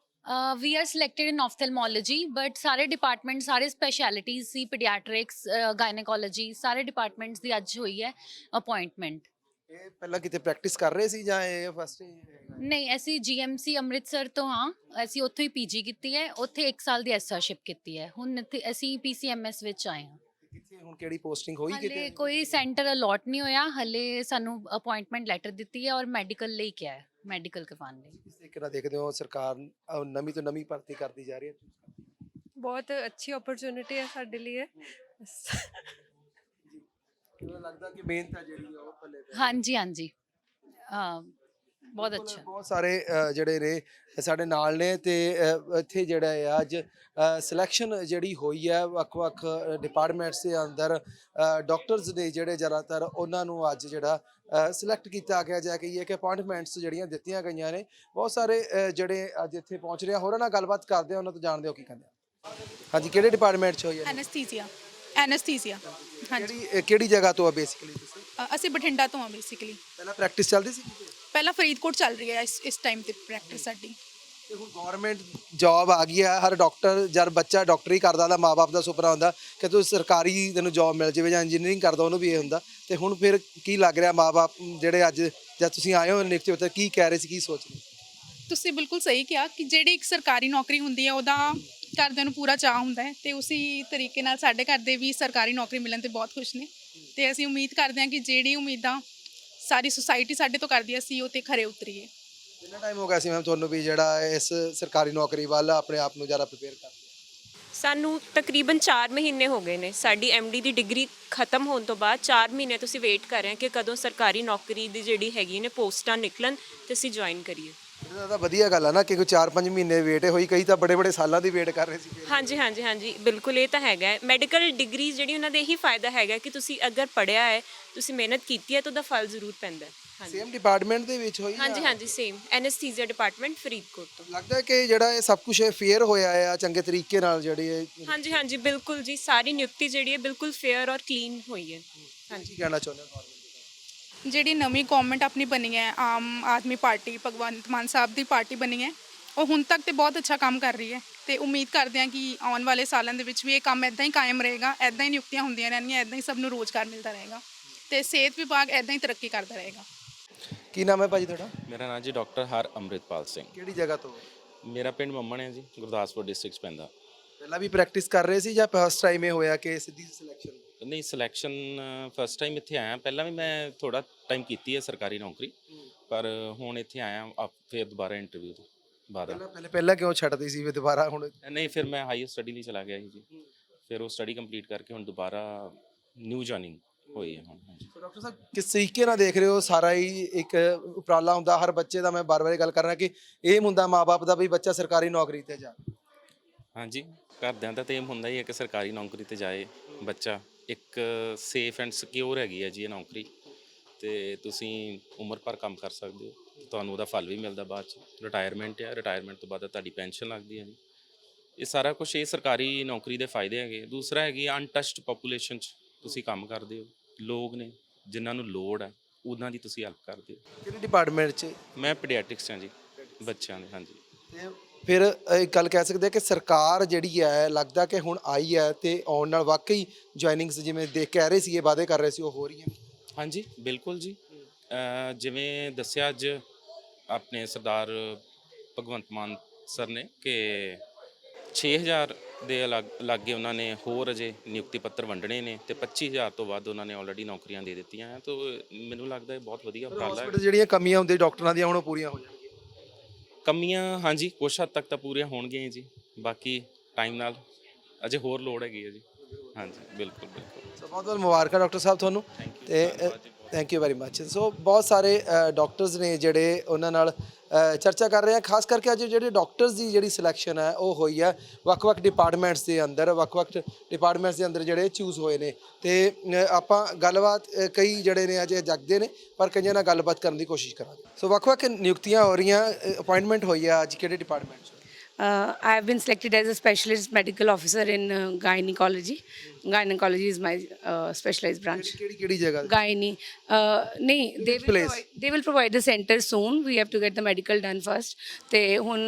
We are selected in ophthalmology, but ਸਾਰੇ ਡਿਪਾਰਟਮੈਂਟ, ਸਾਰੇ ਸਪੈਸ਼ਲਿਟੀਜ਼ ਸੀ, ਪੀਡੀਆਟ੍ਰਿਕਸ, ਗਾਇਨੇਕੋਲੋਜੀ, ਸਾਰੇ ਡਿਪਾਰਟਮੈਂਟਸ ਦੀ ਅੱਜ ਹੋਈ ਹੈ ਅਪਾਇੰਟਮੈਂਟ। ਇਹ ਪਹਿਲਾਂ ਕਿਤੇ ਪ੍ਰੈਕਟਿਸ ਕਰ ਰਹੇ ਸੀ ਜਾਂ ਇਹ ਫਸਟ? ਨਹੀਂ, ਅਸੀਂ ਜੀਐਮਸੀ ਅੰਮ੍ਰਿਤਸਰ ਤੋਂ ਹਾਂ, ਅਸੀਂ ਉੱਥੋਂ ਹੀ ਪੀਜੀ ਕੀਤੀ ਹੈ, ਉੱਥੇ 1 ਸਾਲ ਦੀ ਐਸਆਰਸ਼ਿਪ ਕੀਤੀ ਹੈ। ਹੁਣ ਇੱਥੇ ਅਸੀਂ ਪੀਸੀਐਮਐਸ ਵਿੱਚ ਆਏ ਹਾਂ। ਕਿੱਥੇ ਹੁਣ ਕਿਹੜੀ ਪੋਸਟਿੰਗ ਹੋਈ ਹਲੇ ਕਿਤੇ? ਕੋਈ ਸੈਂਟਰ ਅਲੋਟ ਨਹੀਂ ਹੋਇਆ, ਹਲੇ ਸਾਨੂੰ ਅਪਾਇੰਟਮੈਂਟ ਲੈਟਰ ਦਿੱਤੀ ਹੈ ਔਰ ਮੈਡੀਕਲ ਲਈ ਕਿਹਾ ਹੈ, ਮੈਡੀਕਲ ਕਰਵਾਉਣ ਲਈ। ਕਿਸ ਤਰੀਕੇ ਨਾਲ ਦੇਖਦੇ ਹੋ ਸਰਕਾਰ ਨਵੀਂ ਤੋਂ ਨਵੀਂ ਭਰਤੀ ਕਰਦੀ ਜਾ ਰਹੀ ਹੈ? ਬਹੁਤ ਅੱਛੀ ਓਪਰਚੁਨਿਟੀ ਹੈ ਸਾਡੇ ਲਈ। ਕਿਵੇਂ ਲੱਗਦਾ ਕਿ ਮਿਹਨਤ ਜਿਹੜੀ ਆ ਉਹ ਪੱਲੇ ਪੈ? ਹਾਂਜੀ ਹਾਂਜੀ, ਬਹੁਤ ਅੱਛਾ। ਬਹੁਤ ਸਾਰੇ ਜਿਹੜੇ ਨੇ ਸਾਡੇ ਨਾਲ ਨੇ, ਤੇ ਇੱਥੇ ਜਿਹੜਾ ਹੈ ਅੱਜ ਸਿਲੈਕਸ਼ਨ ਜਿਹੜੀ ਹੋਈ ਹੈ ਵੱਖ-ਵੱਖ ਡਿਪਾਰਟਮੈਂਟਸ ਦੇ ਅੰਦਰ, ਡਾਕਟਰਸ ਨੇ ਜਿਹੜੇ ਜ਼ਿਆਦਾਤਰ ਉਹਨਾਂ ਨੂੰ ਅੱਜ ਜਿਹੜਾ ਸਿਲੈਕਟ ਕੀਤਾ ਗਿਆ, ਜਾਂ ਕਹੀਏ ਕਿ ਅਪਾਇੰਟਮੈਂਟਸ ਜਿਹੜੀਆਂ ਦਿੱਤੀਆਂ ਗਈਆਂ ਨੇ। ਬਹੁਤ ਸਾਰੇ ਜਿਹੜੇ ਅੱਜ ਇੱਥੇ ਪਹੁੰਚ ਰਹੇ ਆ, ਹੋਰਾਂ ਨਾਲ ਗੱਲਬਾਤ ਕਰਦੇ ਆ, ਉਹਨਾਂ ਤੋਂ ਜਾਣਦੇ ਹੋ ਕੀ ਕਹਿੰਦੇ ਆ। ਹਾਂਜੀ, ਕਿਹੜੇ ਡਿਪਾਰਟਮੈਂਟ 'ਚ ਹੋਈ ਹੈ? Anaesthesia anaesthesia. ਹਾਂਜੀ ਕਿਹੜੀ ਜਗ੍ਹਾ ਤੋਂ ਆ ਬੇਸਿਕਲੀ ਤੁਸੀਂ? ਅਸੀਂ ਬਠਿੰਡਾ ਤੋਂ ਆ ਬੇਸਿਕਲੀ। ਪਹਿਲਾਂ ਪ੍ਰੈਕਟਿਸ ਚੱਲਦੀ ਸੀ ਪਹਿਲਾਂ ਫਰੀਦਕੋਟ ਚੱਲ ਰਹੀ ਹੈ ਇਸ ਟਾਈਮ ਤੇ ਪ੍ਰੈਕਟਿਸ ਸਾਡੀ। ਤੇ ਹੁਣ ਗਵਰਨਮੈਂਟ ਜੌਬ ਆ ਗਈ ਹੈ, ਹਰ ਡਾਕਟਰ ਜਦ ਬੱਚਾ ਡਾਕਟਰੀ ਕਰਦਾ ਤਾਂ ਮਾਪੇ ਦਾ ਸੁਪਨਾ ਹੁੰਦਾ ਕਿ ਤੂੰ ਸਰਕਾਰੀ ਤੈਨੂੰ ਜੌਬ ਮਿਲ ਜਾਵੇ, ਜਾਂ ਇੰਜੀਨੀਅਰਿੰਗ ਕਰਦਾ ਉਹਨੂੰ ਵੀ ਇਹ ਹੁੰਦਾ। ਤੇ ਹੁਣ ਫਿਰ ਕੀ ਲੱਗ ਰਿਹਾ ਮਾਪੇ ਜਿਹੜੇ ਅੱਜ ਜਦ ਤੁਸੀਂ ਆਏ ਹੋ ਨਿਯੁਕਤੀ ਪੱਤਰ ਕੀ ਕਹਿ ਰਹੇ ਸੀ, ਕੀ ਸੋਚ ਰਹੇ? ਤੁਸੀਂ ਬਿਲਕੁਲ ਸਹੀ ਕਿਹਾ ਕਿ ਜਿਹੜੀ ਇੱਕ ਸਰਕਾਰੀ ਨੌਕਰੀ ਹੁੰਦੀ ਹੈ ਉਹਦਾ ਘਰਦਿਆਂ ਨੂੰ ਪੂਰਾ ਚਾਅ ਹੁੰਦਾ ਹੈ, ਤੇ ਉਸੇ ਤਰੀਕੇ ਨਾਲ ਸਾਡੇ ਘਰ ਦੇ ਵੀ ਸਰਕਾਰੀ ਨੌਕਰੀ ਮਿਲਣ ਤੇ ਬਹੁਤ ਖੁਸ਼ ਨੇ। ਤੇ ਅਸੀਂ ਉਮੀਦ ਕਰਦੇ ਹਾਂ ਕਿ ਜਿਹੜੀ ਉਮੀਦਾਂ ਸਾਰੀ ਸੁਸਾਇਟੀ ਸਾਡੇ ਤੋਂ ਕਰਦੀ ਹੈ ਅਸੀਂ ਉਹ ਤੇ ਖਰੇ ਉਤਰੀਏ। ਕਿੰਨਾ ਟਾਈਮ ਹੋ ਗਿਆ ਸੀ ਮੈਮ ਤੁਹਾਨੂੰ ਵੀ ਜਿਹੜਾ ਇਸ ਸਰਕਾਰੀ ਨੌਕਰੀ ਵੱਲ ਆਪਣੇ ਆਪ ਨੂੰ ਜ਼ਿਆਦਾ ਪ੍ਰਿਪੇਅਰ ਕਰ? ਸਾਨੂੰ ਤਕਰੀਬਨ 4 ਮਹੀਨੇ ਹੋ ਗਏ ਨੇ। ਸਾਡੀ ਐਮਡੀ ਦੀ ਡਿਗਰੀ ਖਤਮ ਹੋਣ ਤੋਂ ਬਾਅਦ 4 ਮਹੀਨੇ ਤੁਸੀਂ ਵੇਟ ਕਰ ਰਹੇ ਹਾਂ ਕਿ ਕਦੋਂ ਸਰਕਾਰੀ ਨੌਕਰੀ ਦੀ ਜਿਹੜੀ ਹੈਗੀ ਨੇ ਪੋਸਟਾਂ ਨਿਕਲਣ ਤੇ ਅਸੀਂ ਜੁਆਇਨ ਕਰੀਏ। ਇਹ ਤਾਂ ਵਧੀਆ ਗੱਲ ਆ ਨਾ ਕਿ ਕੋਈ 4-5 ਮਹੀਨੇ ਵੇਟ ਹੋਈ, ਕਈ ਤਾਂ ਬੜੇ ਸਾਲਾਂ ਦੀ ਵੇਟ ਕਰ ਰਹੇ ਸੀ। ਹਾਂਜੀ ਬਿਲਕੁਲ, ਇਹ ਤਾਂ ਹੈਗਾ। ਮੈਡੀਕਲ ਡਿਗਰੀ ਜਿਹੜੀ ਉਹਨਾਂ ਦੇ ਇਹੀ ਫਾਇਦਾ ਹੈਗਾ ਕਿ ਤੁਸੀਂ ਅਗਰ ਪੜ੍ਹਿਆ ਹੈ, ਤੁਸੀਂ ਮਿਹਨਤ ਕੀਤੀ ਹੈ ਤਾਂ ਉਹਦਾ ਫਲ ਜ਼ਰੂਰ ਪੈਂਦਾ ਹੈ। ਸੇਮ ਡਿਪਾਰਟਮੈਂਟ ਦੇ ਵਿੱਚ ਹੋਈ? ਹਾਂਜੀ ਸੇਮ ਐਨਸਥੀਸੀਆ ਡਿਪਾਰਟਮੈਂਟ ਫਰੀਦਕੋਟ ਤੋਂ। ਲੱਗਦਾ ਕਿ ਜਿਹੜਾ ਇਹ ਸਭ ਕੁਝ ਫੇਅਰ ਹੋਇਆ ਆ ਚੰਗੇ ਤਰੀਕੇ ਨਾਲ ਜਿਹੜੀ ਹਾਂਜੀ ਬਿਲਕੁਲ ਜੀ, ਸਾਰੀ ਨਿਯੁਕਤੀ ਜਿਹੜੀ ਹੈ ਬਿਲਕੁਲ ਫੇਅਰ ਔਰ ਕਲੀਨ ਹੋਈ ਹੈ। ਹਾਂਜੀ, ਕਹਿਣਾ ਚਾਹੁੰਦੇ ਹਾਂ ਜਿਹੜੀ ਨਵੀਂ ਗਵਰਨਮੈਂਟ ਆਪਣੀ ਬਣੀ ਹੈ, ਆਮ ਆਦਮੀ ਪਾਰਟੀ, ਭਗਵੰਤ ਮਾਨ ਸਾਹਿਬ ਦੀ ਪਾਰਟੀ ਬਣੀ ਹੈ, ਉਹ ਹੁਣ ਤੱਕ ਤੇ ਬਹੁਤ ਅੱਛਾ ਕੰਮ ਕਰ ਰਹੀ ਹੈ। ਤੇ ਉਮੀਦ ਕਰਦੇ ਹਾਂ ਕਿ ਆਉਣ ਵਾਲੇ ਸਾਲਾਂ ਦੇ ਵਿੱਚ ਵੀ ਇਹ ਕੰਮ ਇੱਦਾਂ ਹੀ ਕਾਇਮ ਰਹੇਗਾ, ਇੱਦਾਂ ਹੀ ਨਿਯੁਕਤੀਆਂ ਹੁੰਦੀਆਂ ਰਹਿਣਗੀਆਂ, ਇੱਦਾਂ ਹੀ ਸਭ ਨੂੰ ਰੋਜ਼ਗਾਰ ਮਿਲਦਾ ਰਹੇਗਾ ਤੇ ਸਿਹਤ ਵਿਭਾਗ ਇੱਦਾਂ ਹੀ ਤਰੱਕੀ ਕਰਦਾ ਰਹੇਗਾ। ਕੀ ਨਾਮ ਹੈ ਭਾਜੀ ਤੁਹਾਡਾ? ਮੇਰਾ ਨਾਮ ਜੀ ਡਾਕਟਰ ਹਰ ਅੰਮ੍ਰਿਤਪਾਲ ਸਿੰਘ। ਕਿਹੜੀ ਜਗ੍ਹਾ ਤੋਂ? ਮੇਰਾ ਪਿੰਡ ਮੰਮਣ ਹੈ ਜੀ, ਗੁਰਦਾਸਪੁਰ ਡਿਸਟ੍ਰਿਕਟ ਪੈਂਦਾ। ਪਹਿਲਾਂ ਵੀ ਪ੍ਰੈਕਟਿਸ ਕਰ ਰਹੇ ਸੀ ਜਾਂ ਫਸਟ ਟਾਈਮ ਇਹ ਹੋਇਆ ਕਿ ਸਿੱਧੀ ਸਿਲੈਕਸ਼ਨ? ਨਹੀਂ, ਸਿਲੈਕਸ਼ਨ ਫਸਟ ਟਾਈਮ ਇੱਥੇ ਆਇਆ। ਪਹਿਲਾਂ ਵੀ ਮੈਂ ਥੋੜਾ ਟਾਈਮ ਕੀਤੀ ਹੈ ਸਰਕਾਰੀ ਨੌਕਰੀ, ਪਰ ਹੁਣ ਇੱਥੇ ਆਇਆ ਫਿਰ ਦੁਬਾਰਾ ਇੰਟਰਵਿਊ ਤੋਂ ਬਾਅਦ। ਪਹਿਲਾਂ ਕਿਉਂ ਛੱਡਦੀ ਸੀ ਫਿਰ ਦੁਬਾਰਾ ਹੁਣ? ਨਹੀਂ, ਫਿਰ ਮੈਂ ਹਾਈਅਰ ਸਟੱਡੀ ਲਈ ਚਲਾ ਗਿਆ ਸੀ ਜੀ, ਫਿਰ ਉਹ ਸਟੱਡੀ ਕੰਪਲੀਟ ਕਰਕੇ ਹੁਣ ਦੁਬਾਰਾ ਨਿਊ ਜੁਆਇਨਿੰਗ ਹੋਈ ਹੈ ਹੁਣ। ਡਾਕਟਰ ਸਾਹਿਬ ਕਿਸ ਤਰੀਕੇ ਨਾਲ ਦੇਖ ਰਹੇ ਹੋ? ਸਾਰਾ ਹੀ ਇੱਕ ਉਪਰਾਲਾ ਹੁੰਦਾ ਹਰ ਬੱਚੇ ਦਾ, ਮੈਂ ਬਾਰ-ਬਾਰ ਗੱਲ ਕਰ ਰਿਹਾ ਕਿ ਏਮ ਹੁੰਦਾ ਮਾਪੇ ਦਾ ਵੀ ਬੱਚਾ ਸਰਕਾਰੀ ਨੌਕਰੀ ਤੇ ਜਾ। ਹਾਂਜੀ, ਘਰਦਿਆਂ ਦਾ ਤਾਂ ਏਮ ਹੁੰਦਾ ਹੀ ਹੈ ਕਿ ਸਰਕਾਰੀ ਨੌਕਰੀ ਤੇ ਜਾਏ ਬੱਚਾ। ਇੱਕ ਸੇਫ ਐਂਡ ਸਿਕਿਉਰ ਹੈਗੀ ਹੈ ਜੀ ਇਹ ਨੌਕਰੀ, ਤੇ ਤੁਸੀਂ ਉਮਰ ਭਰ ਕੰਮ ਕਰ ਸਕਦੇ ਹੋ, ਤੁਹਾਨੂੰ ਉਹਦਾ ਫਲ ਵੀ ਮਿਲਦਾ ਬਾਅਦ 'ਚ। ਰਿਟਾਇਰਮੈਂਟ ਹੈ, ਰਿਟਾਇਰਮੈਂਟ ਤੋਂ ਬਾਅਦ ਤੁਹਾਡੀ ਪੈਨਸ਼ਨ ਲੱਗਦੀ ਹੈ ਜੀ। ਇਹ ਸਾਰਾ ਕੁਛ ਇਹ ਸਰਕਾਰੀ ਨੌਕਰੀ ਦੇ ਫਾਇਦੇ ਹੈਗੇ। ਦੂਸਰਾ ਹੈਗੀ ਅਨਟੱਚਡ ਪੋਪੂਲੇਸ਼ਨ 'ਚ ਤੁਸੀਂ ਕੰਮ ਕਰਦੇ ਹੋ, ਲੋਕ ਨੇ ਜਿਨ੍ਹਾਂ ਨੂੰ ਲੋੜ ਹੈ ਉਹਨਾਂ ਦੀ ਤੁਸੀਂ ਹੈਲਪ ਕਰਦੇ ਹੋ। ਕਿਹੜੇ ਡਿਪਾਰਟਮੈਂਟ 'ਚ? ਮੈਂ ਪੀਡੀਆਟ੍ਰਿਕਸ ਹਾਂ ਜੀ, ਬੱਚਿਆਂ ਦੇ। ਹਾਂਜੀ, ਤੇ ਫਿਰ ਇੱਕ ਗੱਲ ਕਹਿ ਸਕਦੇ ਕਿ ਸਰਕਾਰ ਜਿਹੜੀ ਹੈ ਲੱਗਦਾ ਕਿ ਹੁਣ ਆਈ ਹੈ ਤੇ ਆਉਣ ਨਾਲ ਵਾਕਈ ਜੁਆਇਨਿੰਗਸ ਜਿਵੇਂ ਦੇਖ ਕਹਿ ਰਹੇ ਸੀਗੇ, ਵਾਅਦੇ ਕਰ ਰਹੇ ਸੀ, ਉਹ ਹੋ ਰਹੀਆਂ? ਹਾਂਜੀ ਬਿਲਕੁਲ ਜੀ। ਜਿਵੇਂ ਦੱਸਿਆ ਅੱਜ ਆਪਣੇ ਸਰਦਾਰ ਭਗਵੰਤ ਮਾਨ ਸਰ ਨੇ ਕਿ 6000 ਦੇ ਲਾਗੇ ਉਹਨਾਂ ਨੇ ਹੋਰ ਅਜੇ ਨਿਯੁਕਤੀ ਪੱਤਰ ਵੰਡਣੇ ਨੇ, ਤੇ 25000 ਤੋਂ ਵੱਧ ਉਹਨਾਂ ਨੇ ਆਲਰੇਡੀ ਨੌਕਰੀਆਂ ਦੇ ਦਿੱਤੀਆਂ ਹੈ। ਤਾਂ ਮੈਨੂੰ ਲੱਗਦਾ ਇਹ ਬਹੁਤ ਵਧੀਆ ਉਪਰਾਲਾ ਹੈ। ਜਿਹੜੀਆਂ ਕਮੀਆਂ ਹੁੰਦੀਆਂ ਡਾਕਟਰਾਂ ਦੀਆਂ ਹੁਣ ਉਹ ਪੂਰੀਆਂ ਹੋ ਜਾਣਗੀਆਂ? ਕਮੀਆਂ ਹਾਂਜੀ ਕੁਛ ਹੱਦ ਤੱਕ ਤਾਂ ਪੂਰੀਆਂ ਹੋਣਗੀਆਂ ਜੀ, ਬਾਕੀ ਟਾਈਮ ਨਾਲ ਅਜੇ ਹੋਰ ਲੋੜ ਹੈਗੀ ਹੈ ਜੀ। ਹਾਂਜੀ ਬਿਲਕੁਲ। ਸੋ ਬਹੁਤ ਬਹੁਤ ਮੁਬਾਰਕਾਂ ਡਾਕਟਰ ਸਾਹਿਬ ਤੁਹਾਨੂੰ, ਤੇ ਥੈਂਕ ਯੂ ਵੈਰੀ ਮੱਚ। ਸੋ ਬਹੁਤ ਸਾਰੇ ਡਾਕਟਰਸ ਨੇ ਜਿਹੜੇ ਉਹਨਾਂ ਨਾਲ ਚਰਚਾ ਕਰ ਰਹੇ ਹਾਂ, ਖਾਸ ਕਰਕੇ ਅੱਜ ਜਿਹੜੇ ਡਾਕਟਰਸ ਦੀ ਜਿਹੜੀ ਸਿਲੈਕਸ਼ਨ ਹੈ ਉਹ ਹੋਈ ਹੈ ਵੱਖ-ਵੱਖ ਡਿਪਾਰਟਮੈਂਟਸ ਦੇ ਅੰਦਰ ਜਿਹੜੇ ਚੂਜ਼ ਹੋਏ ਨੇ। ਤੇ ਆਪਾਂ ਗੱਲਬਾਤ ਕਈ ਜਿਹੜੇ ਨੇ ਅਜੇ ਜਗਦੇ ਨੇ, ਪਰ ਕਈਆਂ ਨਾਲ ਗੱਲਬਾਤ ਕਰਨ ਦੀ ਕੋਸ਼ਿਸ਼ ਕਰਾਂਗੇ। ਸੋ ਵੱਖ-ਵੱਖ ਨਿਯੁਕਤੀਆਂ ਹੋ ਰਹੀਆਂ, ਅਪਾਇੰਟਮੈਂਟ ਹੋਈ ਹੈ ਅੱਜ ਕਿਹੜੇ ਡਿਪਾਰਟਮੈਂਟ 'ਚ? I have been selected as a specialist medical officer in gynecology. Gynecology is my specialized branch. ਕਿਹੜੀ ਜਗ੍ਹਾ? Gynae. They will provide the center soon. We have to get the medical done first. ਤੇ ਹੁਣ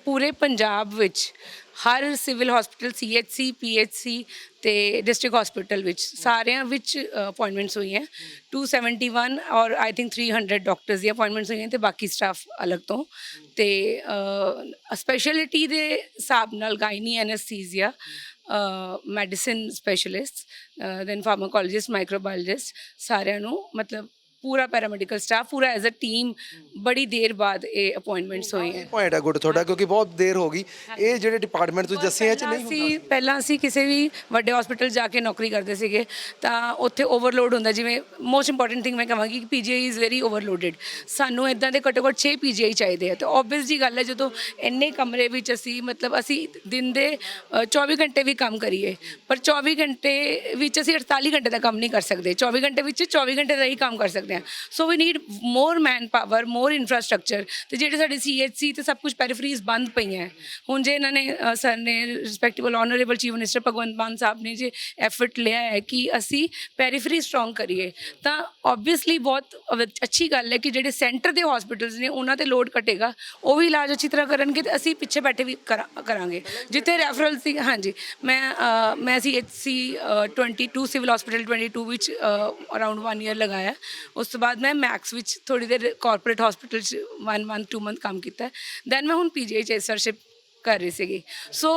ਪੂਰੇ ਪੰਜਾਬ ਵਿੱਚ ਹਰ ਸਿਵਲ ਹਸਪੀਟਲ CHC PHC ਤੇ ਡਿਸਟ੍ਰਿਕਟ ਹਸਪੀਟਲ ਵਿੱਚ ਸਾਰਿਆਂ ਵਿੱਚ ਅਪਾਇੰਟਮੈਂਟਸ ਹੋਈਆਂ। 271 ਔਰ I think 300 doctors the appointments ਹੋਈਆਂ ਤੇ ਬਾਕੀ ਸਟਾਫ ਅਲੱਗ ਤੋਂ। ਤੇ ਸਪੈਸ਼ਲਿਟੀ ਦੇ ਹਿਸਾਬ ਨਾਲ gynae anaesthesia, medicine specialist, then pharmacologist, microbiologist, ਸਾਰਿਆਂ ਨੂੰ ਮਤਲਬ ਪੂਰਾ ਪੈਰਾਮੈਡੀਕਲ ਸਟਾਫ ਪੂਰਾ ਐਜ਼ ਅ ਟੀਮ ਬੜੀ ਦੇਰ ਬਾਅਦ ਇਹ ਅਪਾਇੰਟਮੈਂਟਸ ਹੋਈਆਂ। ਪੁਆਇੰਟ ਹੈ ਗੁੱਡ ਤੁਹਾਡਾ, ਕਿਉਂਕਿ ਬਹੁਤ ਦੇਰ ਹੋ ਗਈ। ਇਹ ਜਿਹੜੇ ਡਿਪਾਰਟਮੈਂਟ ਤੁਸੀਂ ਦੱਸੇ ਇਹ 'ਚ ਨਹੀਂ ਹੁੰਦਾ। ਪਹਿਲਾਂ ਅਸੀਂ ਕਿਸੇ ਵੀ ਵੱਡੇ ਹਸਪੀਟਲ ਜਾ ਕੇ ਨੌਕਰੀ ਕਰਦੇ ਸੀਗੇ ਤਾਂ ਉੱਥੇ ਓਵਰਲੋਡ ਹੁੰਦਾ। ਜਿਵੇਂ ਮੋਸਟ ਇੰਪੋਰਟੈਂਟ ਥਿੰਗ ਮੈਂ ਕਹਾਂਗੀ ਕਿ PGI ਇਜ਼ ਵੈਰੀ ਓਵਰਲੋਡਡ। ਸਾਨੂੰ ਇੱਦਾਂ ਦੇ ਘੱਟੋ ਘੱਟ 6 PGI ਚਾਹੀਦੇ ਆ। ਤਾਂ ਓਬਵੀਅਸ ਜੀ ਗੱਲ ਹੈ ਜਦੋਂ ਇੰਨੇ ਕਮਰੇ ਵਿੱਚ ਅਸੀਂ ਦਿਨ ਦੇ 24 ਘੰਟੇ ਵੀ ਕੰਮ ਕਰੀਏ, ਪਰ 24 ਘੰਟੇ ਵਿੱਚ ਅਸੀਂ 48 ਘੰਟੇ ਦਾ ਕੰਮ ਨਹੀਂ ਕਰ ਸਕਦੇ। 24 ਘੰਟੇ ਵਿੱਚ 24 ਘੰਟੇ ਦਾ ਹੀ ਕੰਮ ਕਰ ਸਕਦੇ ਹਾਂ। ਹਾਂ। So we need more manpower, more infrastructure. ਤੇ ਜਿਹੜੇ ਸਾਡੇ CHC ਤੇ ਸਭ ਕੁਝ ਪੈਰੀਫਰੀਜ਼ ਬੰਦ ਪਈਆਂ, ਹੁਣ ਜੇ ਇਹਨਾਂ ਨੇ ਸਰ ਨੇ respectable honourable chief minister Bhagwant Mann sahib ਨੇ ਜੇ ਐਫਰਟ ਲਿਆ ਹੈ ਕਿ ਅਸੀਂ ਪੈਰੀਫਰੀ ਸਟਰੋਂਗ ਕਰੀਏ, ਤਾਂ ਓਬਵੀਅਸਲੀ ਬਹੁਤ ਅੱਛੀ ਗੱਲ ਹੈ ਕਿ ਜਿਹੜੇ ਸੈਂਟਰ ਦੇ ਹਸਪੀਟਲਸ ਨੇ ਉਹਨਾਂ ਤੇ ਲੋਡ ਘਟੇਗਾ, ਉਹ ਵੀ ਇਲਾਜ ਅੱਛੀ ਤਰ੍ਹਾਂ ਕਰਨਗੇ ਤੇ ਅਸੀਂ ਪਿੱਛੇ ਬੈਠੇ ਵੀ ਕਰਾਂਗੇ। ਜਿੱਥੇ ਰੈਫਰਲ ਸੀ, ਹਾਂਜੀ ਮੈਂ CHC 22 ਸਿਵਲ ਹਸਪੀਟਲ 22 ਵਿੱਚ ਅਰਾਊਂਡ 1 ਈਅਰ ਲਗਾਇਆ। ਉਸ ਤੋਂ ਬਾਅਦ ਮੈਂ ਮੈਕਸ ਵਿੱਚ ਥੋੜ੍ਹੀ ਦੇਰ ਕਾਰਪੋਰੇਟ ਹਸਪੀਟਲ 'ਚ 1 ਮੰਥ 2 ਮੰਥ ਕੰਮ ਕੀਤਾ। ਦੈਨ ਮੈਂ ਹੁਣ PGI 'ਚ ਸਰਸ਼ਿਪ ਕਰ ਰਹੀ ਸੀਗੀ। ਸੋ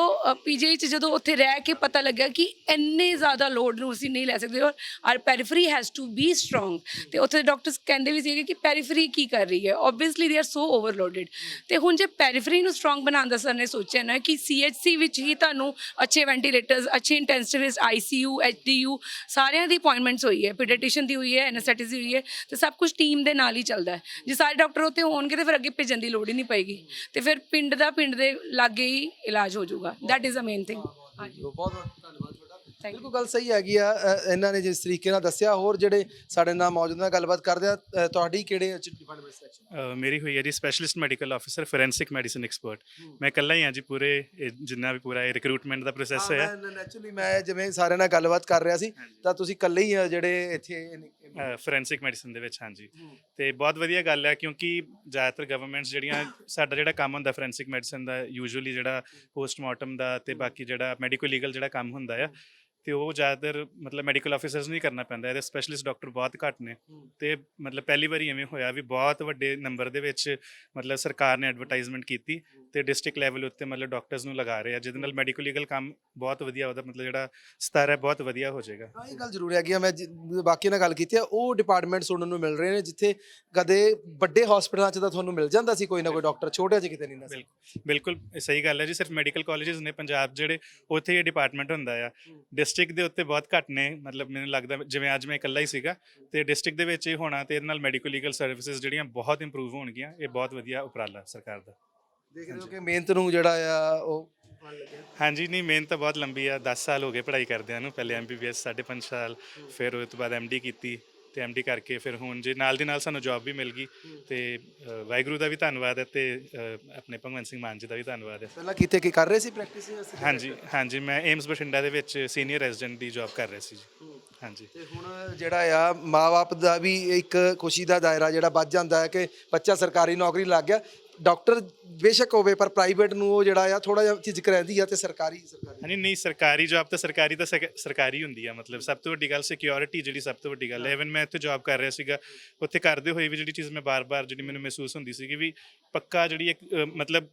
PGI 'ਚ ਜਦੋਂ ਉੱਥੇ ਰਹਿ ਕੇ ਪਤਾ ਲੱਗਿਆ ਕਿ ਇੰਨੇ ਜ਼ਿਆਦਾ ਲੋਡ ਨੂੰ ਅਸੀਂ ਨਹੀਂ ਲੈ ਸਕਦੇ ਔਰ our periphery has to be strong. ਅਤੇ ਉੱਥੇ ਡਾਕਟਰਸ ਕਹਿੰਦੇ ਵੀ ਸੀਗੇ ਕਿ ਪੈਰੀਫਰੀ ਕੀ ਕਰ ਰਹੀ ਹੈ, obviously they are so overloaded. ਅਤੇ ਹੁਣ ਜੇ ਪੈਰੀਫਰੀ ਨੂੰ ਸਟਰੋਂਗ ਬਣਾਉਣ ਦਾ ਸਰ ਨੇ ਸੋਚਿਆ ਨਾ ਕਿ CHC ਵਿੱਚ ਹੀ ਤੁਹਾਨੂੰ ਅੱਛੇ ਵੈਂਟੀਲੇਟਰਸ, ਅੱਛੇ ਇੰਟੈਂਸਿਵਿਸਟ, ICU, HDU ਸਾਰਿਆਂ ਦੀ ਅਪਾਇੰਟਮੈਂਟਸ ਹੋਈ ਹੈ, ਪੀਡੀਆਟ੍ਰੀਸ਼ੀਅਨ ਦੀ ਹੋਈ ਹੈ, ਐਨਐਸਥੈਟਿਸਟ ਦੀ ਹੋਈ ਹੈ, ਅਤੇ ਸਭ ਕੁਝ ਟੀਮ ਦੇ ਨਾਲ ਹੀ ਚੱਲਦਾ ਹੈ। ਜੇ ਸਾਰੇ ਡਾਕਟਰ ਉੱਥੇ ਹੋਣਗੇ ਤਾਂ ਫਿਰ ਅੱਗੇ ਭੇਜਣ ਦੀ ਲੋੜ ਹੀ ਨਹੀਂ ਪਏਗੀ, ਅਤੇ ਫਿਰ ਪਿੰਡ ਦੇ ਲਾਗੇ ਹੀ ਇਲਾਜ ਹੋ ਜਾਊਗਾ। That is a main thing. ਹਾਂਜੀ, ਬਹੁਤ ਬਹੁਤ ਧੰਨਵਾਦ ਤੁਹਾਡਾ। ਬਿਲਕੁਲ ਗੱਲ ਸਹੀ ਹੈਗੀ ਆ। ਇਹਨਾਂ ਨੇ ਜਿਸ ਤਰੀਕੇ ਨਾਲ ਦੱਸਿਆ, ਹੋਰ ਜਿਹੜੇ ਸਾਡੇ ਨਾਲ ਮੌਜੂਦ ਨੇ ਗੱਲਬਾਤ ਕਰਦੇ ਆ। ਤੁਹਾਡੀ ਕਿਹੜੇ ਡਿਪਾਰਟਮੈਂਟ ਸਿਲੈਕਸ਼ਨ? ਮੇਰੀ ਹੋਈ ਹੈ ਜੀ specialist medical officer, forensic medicine expert. ਮੈਂ ਇਕੱਲਾ ਹੀ ਹਾਂ ਜੀ ਪੂਰੇ ਜਿੰਨਾ ਵੀ ਪੂਰਾ ਇਹ ਰਿਕਰੂਟਮੈਂਟ ਦਾ ਪ੍ਰੋਸੈਸ ਹੋਇਆ। ਨੈਚੁਰਲੀ ਮੈਂ ਜਿਵੇਂ ਸਾਰਿਆਂ ਨਾਲ ਗੱਲਬਾਤ ਕਰ ਰਿਹਾ ਸੀ, ਤਾਂ ਤੁਸੀਂ ਇਕੱਲੇ ਹੀ ਜਿਹੜੇ ਇੱਥੇ ਫੋਰੈਂਸਿਕ ਮੈਡੀਸਨ ਦੇ ਵਿੱਚ। ਹਾਂਜੀ, ਤੇ ਬਹੁਤ ਵਧੀਆ ਗੱਲ ਹੈ ਕਿਉਂਕਿ ਜ਼ਿਆਦਾਤਰ ਗਵਰਨਮੈਂਟਸ ਜਿਹੜੀਆਂ, ਸਾਡਾ ਜਿਹੜਾ ਕੰਮ ਹੁੰਦਾ ਫੋਰੈਂਸਿਕ ਮੈਡੀਸਨ ਦਾ ਯੂਜੂਅਲੀ ਜਿਹੜਾ ਪੋਸਟਮਾਰਟਮ ਦਾ ਤੇ ਬਾਕੀ ਜਿਹੜਾ ਮੈਡੀਕੋ ਲੀਗਲ ਜਿਹੜਾ ਕੰਮ ਹੁੰਦਾ ਆ, ਤੇ ਉਹ ਜ਼ਿਆਦਾਤਰ ਮਤਲਬ ਮੈਡੀਕਲ ਆਫਿਸਰਸ ਨੂੰ ਹੀ ਕਰਨਾ ਪੈਂਦਾ। ਇਹਦੇ ਸਪੈਸ਼ਲਿਸਟ ਡਾਕਟਰ ਬਹੁਤ ਘੱਟ ਨੇ, ਤੇ ਮਤਲਬ ਪਹਿਲੀ ਵਾਰੀ ਐਵੇਂ ਹੋਇਆ ਵੀ ਬਹੁਤ ਵੱਡੇ ਨੰਬਰ ਦੇ ਵਿੱਚ ਮਤਲਬ ਸਰਕਾਰ ਨੇ ਐਡਵਰਟਾਈਜ਼ਮੈਂਟ ਕੀਤੀ ਤੇ ਡਿਸਟ੍ਰਿਕਟ ਲੈਵਲ ਉੱਤੇ ਮਤਲਬ ਡਾਕਟਰਸ ਨੂੰ ਲਗਾ ਰਹੇ ਆ, ਜਿਹਦੇ ਨਾਲ ਮੈਡੀਕੋ ਲੀਗਲ ਕੰਮ ਬਹੁਤ ਵਧੀਆ, ਉਹਦਾ ਮਤਲਬ ਜਿਹੜਾ ਸਤਰ ਹੈ ਬਹੁਤ ਵਧੀਆ ਹੋ ਜਾਏਗਾ। ਇਹ ਗੱਲ ਜ਼ਰੂਰ ਹੈਗੀ ਆ। ਮੈਂ ਬਾਕੀ ਨਾਲ ਗੱਲ ਕੀਤੀ ਆ, ਉਹ ਡਿਪਾਰਟਮੈਂਟ ਸੁਣਨ ਨੂੰ ਮਿਲ ਰਹੇ ਨੇ ਜਿੱਥੇ ਕਦੇ ਵੱਡੇ ਹਸਪਤਾਲਾਂ 'ਚ ਤਾਂ ਤੁਹਾਨੂੰ ਮਿਲ ਜਾਂਦਾ ਸੀ ਕੋਈ ਨਾ ਕੋਈ ਡਾਕਟਰ, ਛੋਟਿਆਂ 'ਚ ਕਿਤੇ ਨਹੀਂ ਨਾ। ਬਿਲਕੁਲ ਸਹੀ ਗੱਲ ਹੈ ਜੀ। ਸਿਰਫ ਮੈਡੀਕਲ ਕਾਲਜਸ ਨੇ ਪੰਜਾਬ ਜਿਹੜੇ, ਉੱਥੇ ਇਹ ਡਿਪਾਰਟਮੈਂਟ ਹੁੰਦਾ ਆ। ਡਿਸਟ੍ਰਿਕਟ ਦੇ ਉੱਤੇ ਬਹੁਤ ਘੱਟ ਨੇ, ਮਤਲਬ ਮੈਨੂੰ ਲੱਗਦਾ ਜਿਵੇਂ ਅੱਜ ਮੈਂ ਇਕੱਲਾ ਹੀ ਸੀਗਾ, ਤੇ ਡਿਸਟ੍ਰਿਕਟ ਦੇ ਵਿੱਚ ਇਹ ਹੋਣਾ, ਤੇ ਇਹਦੇ ਨਾਲ ਮੈਡੀਕਲ ਲੀਗਲ ਸਰਵਿਸਿਜ਼ ਜਿਹੜੀਆਂ ਬਹੁਤ ਇੰਪਰੂਵ ਹੋਣਗੀਆਂ। ਇਹ ਬਹੁਤ ਵਧੀਆ ਉਪਰਾਲਾ ਸਰਕਾਰ ਦਾ। ਦੇਖ ਰਹੇ ਹੋ ਕਿ ਮਿਹਨਤ ਨੂੰ ਜਿਹੜਾ ਆ ਉਹ ਹਾਂਜੀ, ਨਹੀਂ ਮਿਹਨਤ ਤਾਂ ਬਹੁਤ ਲੰਬੀ ਆ। 10 ਸਾਲ ਹੋ ਗਏ ਪੜ੍ਹਾਈ ਕਰਦਿਆਂ ਨੂੰ। ਪਹਿਲੇ MBBS 5.5 ਸਾਲ, ਫਿਰ ਉਸ ਤੋਂ ਬਾਅਦ MD ਕੀਤੀ, ਤੇ MD ਕਰਕੇ ਫਿਰ ਹੁਣ ਜੇ ਨਾਲ ਦੀ ਨਾਲ ਸਾਨੂੰ ਜੋਬ ਵੀ ਮਿਲ ਗਈ। ਤੇ ਵਾਹਿਗੁਰੂ ਦਾ ਵੀ ਧੰਨਵਾਦ ਹੈ, ਤੇ ਆਪਣੇ ਭਗਵੰਤ ਸਿੰਘ ਮਾਨ ਜੀ ਦਾ ਵੀ ਧੰਨਵਾਦ ਹੈ। ਪਹਿਲਾਂ ਕਿਤੇ ਕੀ ਕਰ ਰਹੇ ਸੀ ਪ੍ਰੈਕਟਿਸ? ਹਾਂਜੀ, ਮੈਂ ਏਮਸ ਬਠਿੰਡਾ ਦੇ ਵਿੱਚ ਸੀਨੀਅਰ ਰੈਜ਼ੀਡੈਂਟ ਦੀ ਜੋਬ ਕਰ ਰਿਹਾ ਸੀ ਜੀ। ਹਾਂਜੀ, ਤੇ ਹੁਣ ਜਿਹੜਾ ਆ ਮਾਂ-ਬਾਪ ਦਾ ਵੀ ਇੱਕ ਖੁਸ਼ੀ ਦਾ ਦਾਇਰਾ ਜਿਹੜਾ ਵੱਧ ਜਾਂਦਾ ਹੈ ਕਿ ਬੱਚਾ ਸਰਕਾਰੀ ਨੌਕਰੀ ਲੱਗ ਗਿਆ। ਡਾਕਟਰ ਬੇਸ਼ੱਕ ਹੋਵੇ, ਪਰ ਪ੍ਰਾਈਵੇਟ ਨੂੰ ਉਹ ਜਿਹੜਾ ਆ ਥੋੜਾ ਜਿਹਾ ਝਿਜਕ ਰਹਿੰਦੀ ਆ, ਤੇ ਸਰਕਾਰੀ ਨਹੀਂ ਸਰਕਾਰੀ ਜੋਬ ਤਾਂ ਸਰਕਾਰੀ ਹੁੰਦੀ ਆ। ਮਤਲਬ ਸਭ ਤੋਂ ਵੱਡੀ ਗੱਲ ਸਿਕਿਉਰਿਟੀ, ਜਿਹੜੀ ਸਭ ਤੋਂ ਵੱਡੀ ਗੱਲ ਹੈ। ਇਵਨ ਮੈਂ ਇੱਥੇ ਜੋਬ ਕਰ ਰਿਹਾ ਸੀਗਾ, ਉੱਥੇ ਕਰਦੇ ਹੋਏ ਵੀ ਜਿਹੜੀ ਚੀਜ਼ ਮੈਂ ਬਾਰ-ਬਾਰ ਜਿਹੜੀ ਮੈਨੂੰ ਮਹਿਸੂਸ ਹੁੰਦੀ ਸੀਗੀ ਵੀ ਪੱਕਾ ਜਿਹੜੀ ਇੱਕ ਮਤਲਬ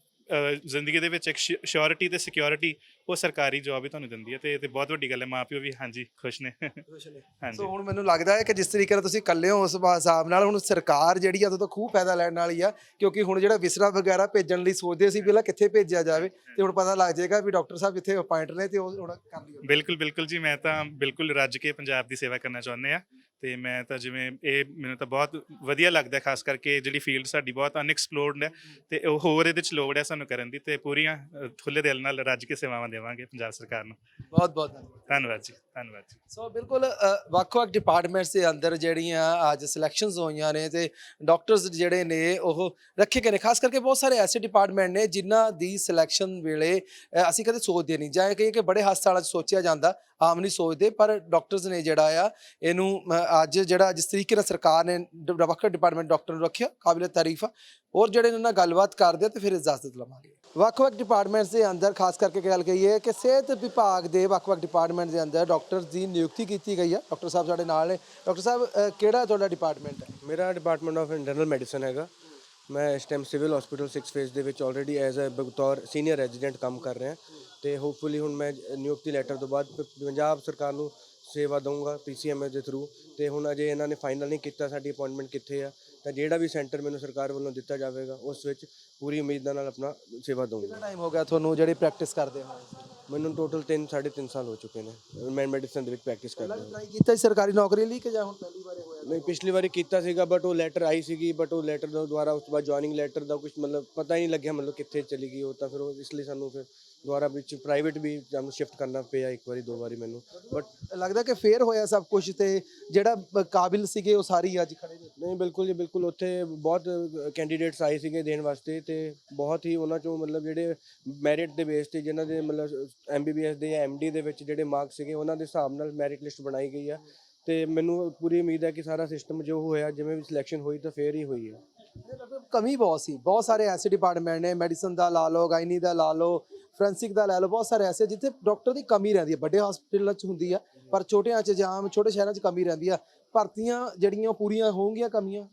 ਜ਼ਿੰਦਗੀ ਦੇ ਵਿੱਚ ਇੱਕ ਸ਼ੋਰਿਟੀ ਤੇ ਸਿਕਿਉਰਿਟੀ ਉਹ ਸਰਕਾਰੀ ਜੋਬ ਹੀ ਤੁਹਾਨੂੰ ਦਿੰਦੀ ਹੈ, ਤੇ ਇਹ ਤੇ ਬਹੁਤ ਵੱਡੀ ਗੱਲ ਹੈ। ਮਾਂ ਪਿਓ ਵੀ ਹਾਂਜੀ ਖੁਸ਼ ਨੇ। ਹਾਂਜੀ, ਸੋ ਹੁਣ ਮੈਨੂੰ ਲੱਗਦਾ ਹੈ ਕਿ ਜਿਸ ਤਰੀਕੇ ਨਾਲ ਤੁਸੀਂ ਇਕੱਲੇ ਹੋ, ਉਸ ਹਿਸਾਬ ਨਾਲ ਹੁਣ ਸਰਕਾਰ ਜਿਹੜੀ ਆ ਤੋਂ ਖੂਬ ਫਾਇਦਾ ਲੈਣ ਵਾਲੀ ਆ, ਕਿਉਂਕਿ ਹੁਣ ਜਿਹੜਾ ਵਿਸਰਾ ਵਗੈਰਾ ਭੇਜਣ ਲਈ ਸੋਚਦੇ ਸੀ ਪਹਿਲਾਂ ਕਿੱਥੇ ਭੇਜਿਆ ਜਾਵੇ, ਤੇ ਹੁਣ ਪਤਾ ਲੱਗ ਜਾਏਗਾ ਵੀ ਡਾਕਟਰ ਸਾਹਿਬ ਜਿੱਥੇ ਅਪਾਇੰਟ ਨੇ ਤੇ ਉਹ ਹੁਣ ਕਰ ਲਈ। ਬਿਲਕੁਲ ਜੀ, ਮੈਂ ਤਾਂ ਬਿਲਕੁਲ ਰੱਜ ਕੇ ਪੰਜਾਬ ਦੀ ਸੇਵਾ ਕਰਨਾ ਚਾਹੁੰਦੇ ਆ। ਤੇ ਮੈਂ ਤਾਂ ਜਿਵੇਂ ਇਹ ਮੈਨੂੰ ਤਾਂ ਬਹੁਤ ਵਧੀਆ ਲੱਗਦਾ, ਖਾਸ ਕਰਕੇ ਜਿਹੜੀ ਫੀਲਡ ਸਾਡੀ ਬਹੁਤ ਅਨਐਕਸਪਲੋਰਡ ਹੈ, ਤੇ ਉਹ ਹੋਰ ਇਹਦੇ 'ਚ ਲੋੜ ਹੈ ਸਾਨੂੰ ਕਰਨ ਦੀ, ਤੇ ਪੂਰੀਆਂ ਖੁੱਲ੍ਹੇ ਦਿਲ ਨਾਲ ਰੱਜ ਕੇ ਸੇਵਾਵਾਂ ਦੇਵਾਂਗੇ ਪੰਜਾਬ ਸਰਕਾਰ ਨੂੰ। ਬਹੁਤ ਬਹੁਤ ਧੰਨਵਾਦ ਜੀ, ਧੰਨਵਾਦ ਜੀ। ਸੋ ਬਿਲਕੁਲ ਵੱਖ-ਵੱਖ ਡਿਪਾਰਟਮੈਂਟਸ ਦੇ ਅੰਦਰ ਜਿਹੜੀਆਂ ਅੱਜ ਸਿਲੈਕਸ਼ਨਸ ਹੋਈਆਂ ਨੇ, ਤੇ ਡਾਕਟਰਸ ਜਿਹੜੇ ਨੇ ਉਹ ਰੱਖੇ ਗਏ ਨੇ। ਖਾਸ ਕਰਕੇ ਬਹੁਤ ਸਾਰੇ ਐਸੇ ਡਿਪਾਰਟਮੈਂਟ ਨੇ ਜਿਨ੍ਹਾਂ ਦੀ ਸਿਲੈਕਸ਼ਨ ਵੇਲੇ ਅਸੀਂ ਕਦੇ ਸੋਚਦੇ ਨਹੀਂ, ਜਾਂ ਕਹੀਏ ਕਿ ਬੜੇ ਹਸਪਤਾਲਾਂ 'ਚ ਸੋਚਿਆ ਜਾਂਦਾ, ਆਮ ਨਹੀਂ ਸੋਚਦੇ, ਪਰ ਡਾਕਟਰਸ ਨੇ ਜਿਹੜਾ ਆ ਇਹਨੂੰ ਅੱਜ ਜਿਹੜਾ ਜਿਸ ਤਰੀਕੇ ਨਾਲ ਸਰਕਾਰ ਨੇ ਵੱਖ ਡਿਪਾਰਟਮੈਂਟ ਡਾਕਟਰ ਨੂੰ ਰੱਖਿਆ, ਕਾਬਿਲ ਤਾਰੀਫ ਆ। ਹੋਰ ਜਿਹੜੇ ਇਹਨਾਂ ਨਾਲ ਗੱਲਬਾਤ ਕਰਦੇ ਤੇ ਫਿਰ ਇਜਾਜ਼ਤ ਲਵਾਂਗੇ। ਵੱਖ-ਵੱਖ ਡਿਪਾਰਟਮੈਂਟਸ ਦੇ ਅੰਦਰ ਖਾਸ ਕਰਕੇ ਗੱਲ ਕਹੀਏ ਕਿ ਸਿਹਤ ਵਿਭਾਗ ਦੇ ਵੱਖ-ਵੱਖ ਡਿਪਾਰਟਮੈਂਟ ਦੇ ਅੰਦਰ ਡਾਕਟਰਸ ਦੀ ਨਿਯੁਕਤੀ ਕੀਤੀ ਗਈ ਆ। ਡਾਕਟਰ ਸਾਹਿਬ ਸਾਡੇ ਨਾਲ ਨੇ। ਡਾਕਟਰ ਸਾਹਿਬ, ਕਿਹੜਾ ਤੁਹਾਡਾ ਡਿਪਾਰਟਮੈਂਟ ਹੈ? ਮੇਰਾ ਡਿਪਾਰਟਮੈਂਟ ਆਫ ਇੰਟਰਨਲ ਮੈਡੀਸਨ ਹੈਗਾ। ਮੈਂ ਇਸ ਟਾਈਮ ਸਿਵਲ ਹਸਪੀਟਲ 6 ਫੇਜ਼ ਦੇ ਵਿੱਚ ਆਲਰੇਡੀ ਐਜ਼ ਅ ਬਤੌਰ ਸੀਨੀਅਰ ਰੈਜ਼ੀਡੈਂਟ ਕੰਮ ਕਰ ਰਿਹਾ, ਤੇ ਹੋਪਫੁਲੀ ਹੁਣ ਮੈਂ ਨਿਯੁਕਤੀ ਲੈਟਰ ਤੋਂ ਬਾਅਦ ਪੰਜਾਬ ਸਰਕਾਰ ਨੂੰ ਸੇਵਾ ਦਊਂਗਾ PCMS ਦੇ ਥਰੂ। ਤੇ ਹੁਣ ਅਜੇ ਇਹਨਾਂ ਨੇ ਫਾਈਨਲ ਨਹੀਂ ਕੀਤਾ ਸਾਡੀ ਅਪਾਇੰਟਮੈਂਟ ਕਿੱਥੇ ਆ, ਤਾਂ ਜਿਹੜਾ ਵੀ ਸੈਂਟਰ ਮੈਨੂੰ ਸਰਕਾਰ ਵੱਲੋਂ ਦਿੱਤਾ ਜਾਵੇਗਾ ਉਸ ਵਿੱਚ ਪੂਰੀ ਉਮੀਦ ਨਾਲ ਆਪਣਾ ਸੇਵਾ ਦਊਂਗਾ। ਕਿੰਨਾ ਟਾਈਮ ਹੋ ਗਿਆ ਤੁਹਾਨੂੰ ਜਿਹੜੀ ਪ੍ਰੈਕਟਿਸ ਕਰਦੇ ਹੋਏ? ਮੈਨੂੰ ਟੋਟਲ 3 ਸਾਢੇ 3 ਸਾਲ ਹੋ ਚੁੱਕੇ ਨੇ ਮੈਂ ਮੈਡੀਸਨ ਦੇ ਵਿੱਚ ਪ੍ਰੈਕਟਿਸ ਕਰਦਾ। ਟਰਾਈ ਕੀਤਾ ਸਰਕਾਰੀ ਨੌਕਰੀ ਲਈ ਕਿ ਜਾਂ ਹੁਣ ਪਹਿਲੀ ਵਾਰ ਹੋਇਆ? ਨਹੀਂ ਪਿਛਲੀ ਵਾਰੀ ਕੀਤਾ ਸੀਗਾ ਬਟ ਉਹ ਲੈਟਰ ਆਈ ਸੀਗੀ ਬਟ ਉਹ ਲੈਟਰ ਦਾ ਦੁਬਾਰਾ ਉਸ ਤੋਂ ਬਾਅਦ ਜੁਆਇਨਿੰਗ ਲੈਟਰ ਦਾ ਕੁਝ ਮਤਲਬ ਪਤਾ ਹੀ ਨਹੀਂ ਲੱਗਿਆ ਮਤਲਬ ਕਿੱਥੇ ਚਲੀ ਗਈ ਉਹ ਤਾਂ ਫਿਰ ਉਹ ਇਸ ਲਈ ਸਾਨੂੰ ਫਿਰ ਦੁਬਾਰਾ ਵਿੱਚ ਪ੍ਰਾਈਵੇਟ ਵੀ ਸਾਨੂੰ ਸ਼ਿਫਟ ਕਰਨਾ ਪਿਆ ਇੱਕ ਵਾਰੀ ਦੋ ਵਾਰੀ ਮੈਨੂੰ ਬਟ ਲੱਗਦਾ ਕਿ ਫੇਰ ਹੋਇਆ ਸਭ ਕੁਝ ਤੇ ਜਿਹੜਾ ਕਾਬਿਲ ਸੀਗੇ ਉਹ ਸਾਰੀ ਅੱਜ ਖੜੇ ਨੇ। ਨਹੀਂ ਬਿਲਕੁਲ ਜੀ ਬਿਲਕੁਲ ਉੱਥੇ ਬਹੁਤ ਕੈਂਡੀਡੇਟਸ ਆਏ ਸੀਗੇ ਦੇਣ ਵਾਸਤੇ ਤੇ ਬਹੁਤ ਹੀ ਉਹਨਾਂ ਚੋਂ ਮਤਲਬ ਜਿਹੜੇ ਮੈਰਿਟ ਦੇ ਬੇਸ ਤੇ ਜਿਨ੍ਹਾਂ ਦੇ ਮਤਲਬ MBBS ਦੇ ਜਾਂ MD ਦੇ ਵਿੱਚ ਜਿਹੜੇ ਮਾਰਕਸ ਸੀਗੇ ਉਹਨਾਂ ਦੇ ਹਿਸਾਬ ਨਾਲ ਮੈਰਿਟ ਲਿਸਟ ਬਣਾਈ ਗਈ ਆ ਤੇ ਮੈਨੂੰ ਪੂਰੀ ਉਮੀਦ ਹੈ ਕਿ ਸਾਰਾ ਸਿਸਟਮ ਜੋ ਹੋਇਆ ਜਿਵੇਂ ਵੀ ਸਿਲੈਕਸ਼ਨ ਹੋਈ ਤਾਂ ਫੇਰ ਹੀ ਹੋਈ ਹੈ। ਕਮੀ ਬਹੁਤ ਸੀ, ਬਹੁਤ ਸਾਰੇ ਐਸੇ ਡਿਪਾਰਟਮੈਂਟ ਨੇ, ਮੈਡੀਸਨ ਦਾ ਲਾ ਲਓ, ਗਾਇਨੀ ਦਾ ਲਾ ਲਓ, ਫੋਰੈਂਸਿਕ ਦਾ ਲੈ ਲਓ, ਬਹੁਤ ਸਾਰੇ ਐਸੇ ਜਿੱਥੇ ਡਾਕਟਰ ਦੀ ਕਮੀ ਰਹਿੰਦੀ ਹੈ। ਵੱਡੇ ਹਸਪੀਟਲਾਂ 'ਚ ਹੁੰਦੀ ਆ ਪਰ ਛੋਟਿਆਂ 'ਚ ਜਾਂ ਛੋਟੇ ਸ਼ਹਿਰਾਂ 'ਚ ਕਮੀ ਰਹਿੰਦੀ ਆ। ਭਰਤੀਆਂ ਜਿਹੜੀਆਂ ਉਹ ਪੂਰੀਆਂ ਹੋਣਗੀਆਂ ਕਮੀਆਂ?